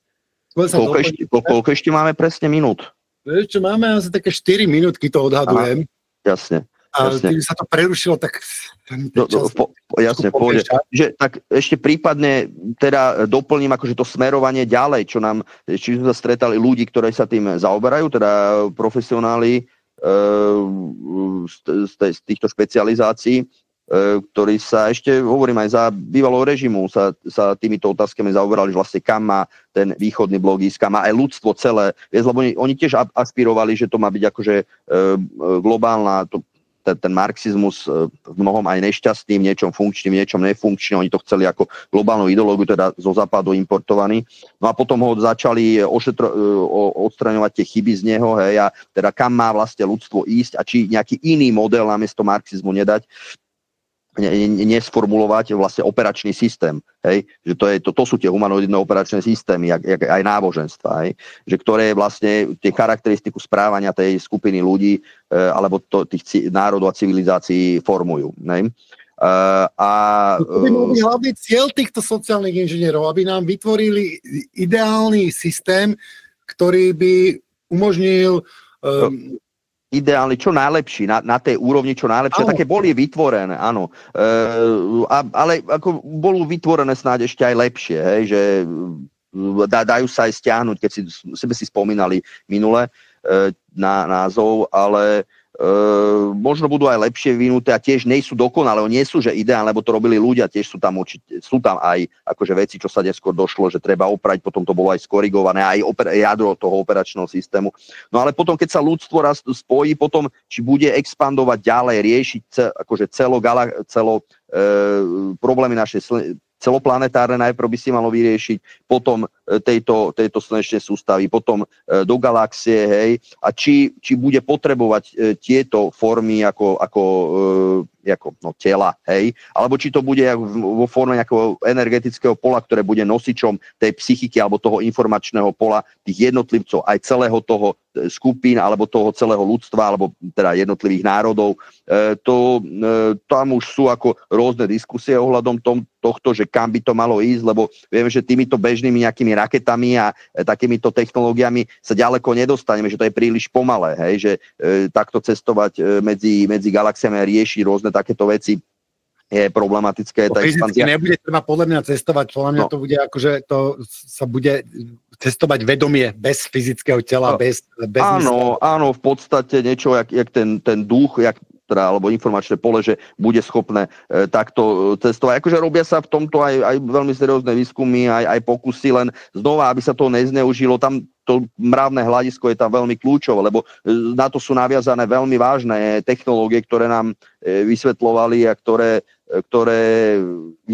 Koľko ešte máme presne minút? Ešte máme asi také 4 minútky, to odhadujem. Jasne. A keby sa to prerušilo, tak... Jasne, pôjde. Že, tak ešte prípadne teda doplním akože to smerovanie ďalej, či sme sa stretali ľudí, ktorí sa tým zaoberajú, teda profesionáli z týchto špecializácií, ktorí sa ešte, hovorím aj za bývalého režimu, sa týmito otázkami zaoberali, že vlastne kam má ten východný blok ísť, kam má aj ľudstvo celé, lebo oni tiež aspirovali, že to má byť akože globálna, ten marxizmus v mnohom aj nešťastný, v niečom funkčný, v niečom nefunkčný, oni to chceli ako globálnu ideológiu, teda zo západu importovaný. No a potom ho začali odstraňovať tie chyby z neho, hej, a teda kam má vlastne ľudstvo ísť a či nejaký iný model namiesto marxizmu nedať, nesformulovať vlastne operačný systém, hej, že to sú tie humanoidné operačné systémy, jak aj náboženstva, hej, že ktoré vlastne tie charakteristiku správania tej skupiny ľudí alebo tých národov a civilizácií formujú, hej. To by mal byť hlavný cieľ týchto sociálnych inžinierov, aby nám vytvorili ideálny systém, ktorý by umožnil ideálny, čo najlepší, na tej úrovni čo najlepšie. Také boli vytvorené, áno. Ale ako bolo vytvorené snáď ešte aj lepšie, hej, že dajú sa aj stiahnuť, keď si spomínali minule na názov, ale možno budú aj lepšie vyvinuté a tiež nejsú dokonalé, nie sú, že ideálne, lebo to robili ľudia, tiež sú tam aj akože veci, čo sa neskôr došlo, že treba oprať, potom to bolo aj skorigované, aj jadro toho operačného systému. No ale potom, keď sa ľudstvo raz spojí, potom, či bude expandovať ďalej, riešiť akože problémy našej celoplanetárne najprv by si malo vyriešiť, potom tejto slnečnej sústavy, potom do galaxie, hej, a či bude potrebovať tieto formy ako tela, hej, alebo či to bude vo forme nejakého energetického pola, ktoré bude nosičom tej psychiky alebo toho informačného pola tých jednotlivcov, aj celého toho skupín alebo toho celého ľudstva alebo teda jednotlivých národov. Tam už sú ako rôzne diskusie ohľadom tohto, že kam by to malo ísť, lebo vieme, že týmito bežnými nejakými raketami a takýmito technológiami sa ďaleko nedostaneme, že to je príliš pomalé, hej, že takto cestovať medzi galaxiami a riešiť rôzne takéto veci je problematické. To fyzicky nebude treba podľa mňa cestovať, podľa mňa to bude akože to sa bude cestovať vedomie bez fyzického tela, bez áno, v podstate niečo, jak ten duch, alebo informačné pole, že bude schopné takto cestovať. Akože robia sa v tomto aj veľmi seriózne výskumy, aj pokusy, len znova, aby sa to nezneužilo, tam to mravné hľadisko je tam veľmi kľúčové, lebo na to sú naviazané veľmi vážne technológie, ktoré nám vysvetľovali a ktoré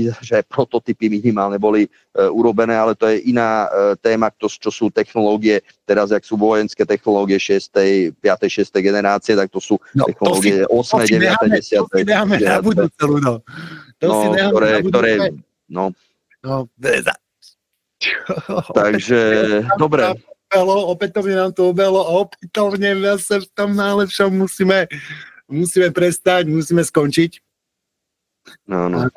že prototypy minimálne boli urobené, ale to je iná téma, čo sú technológie, teraz jak sú vojenské technológie 5. 6. generácie, tak to sú technológie 8. 9. 10. To si necháme na budúce, Ludo. Takže, dobre. Opätovne nám to obelo a opätovne zase v tom najlepšom musíme prestať, musíme skončiť. No.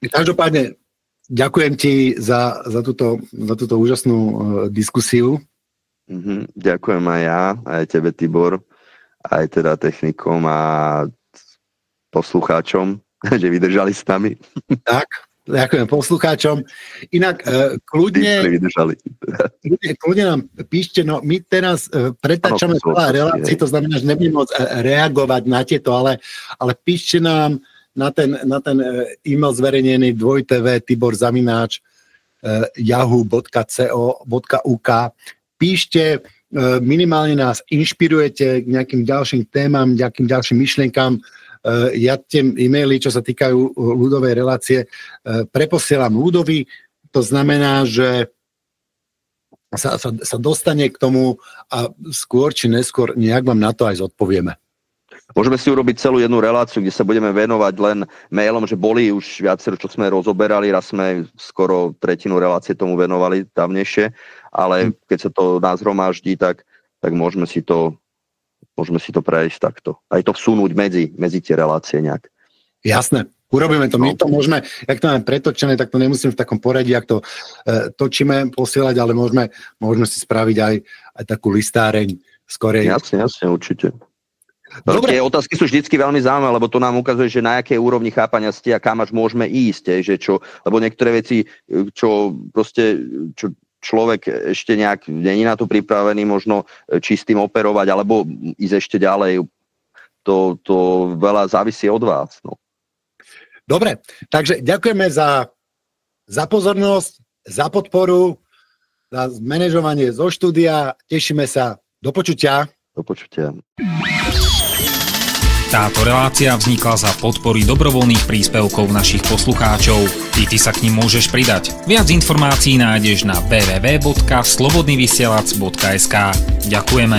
Každopádne ďakujem ti za túto úžasnú diskusiu. Ďakujem aj ja, aj tebe, Tibor, aj teda technikom a poslucháčom, že vydržali s nami. Tak, ďakujem poslucháčom. Inak kľudne nám píšte, no my teraz pretáčame celá relácie, to znamená, že nebudem môcť reagovať na tieto, ale píšte nám na ten e-mail zverejnený yahoo.co.uk. Píšte, minimálne nás inšpirujete k nejakým ďalším témam, nejakým ďalším myšlienkám. Ja tie e-maily, čo sa týkajú ľudovej relácie, preposielam ľudovi. To znamená, že sa dostane k tomu a skôr či neskôr nejak vám na to aj zodpovieme. Môžeme si urobiť celú jednu reláciu, kde sa budeme venovať len mailom, že boli už viacero, čo sme rozoberali, raz sme skoro tretinu relácie tomu venovali dávnejšie, ale keď sa to nazhromaždí, tak tak môžeme si to prejsť takto. Aj to vsunúť medzi tie relácie nejak. Jasné, urobíme to. My to môžeme, jak to máme pretočené, tak to nemusím v takom poradí, jak to točíme, posielať, ale môžeme si spraviť aj takú listáreň skorej. Jasne, určite. Dobre. Tie otázky sú vždycky veľmi zaujímavé, lebo to nám ukazuje, že na akej úrovni chápania ste a kam až môžeme ísť, lebo niektoré veci, čo človek ešte nejak není na to pripravený, možno čistým operovať, alebo ísť ešte ďalej, to veľa závisí od vás. No. Dobre, takže ďakujeme za pozornosť, za podporu, za manažovanie zo štúdia, tešíme sa, do počutia. Do počutia. Táto relácia vznikla za podpory dobrovoľných príspevkov našich poslucháčov. Ty sa k nim môžeš pridať. Viac informácií nájdeš na www.slobodnyvysielac.sk. Ďakujeme.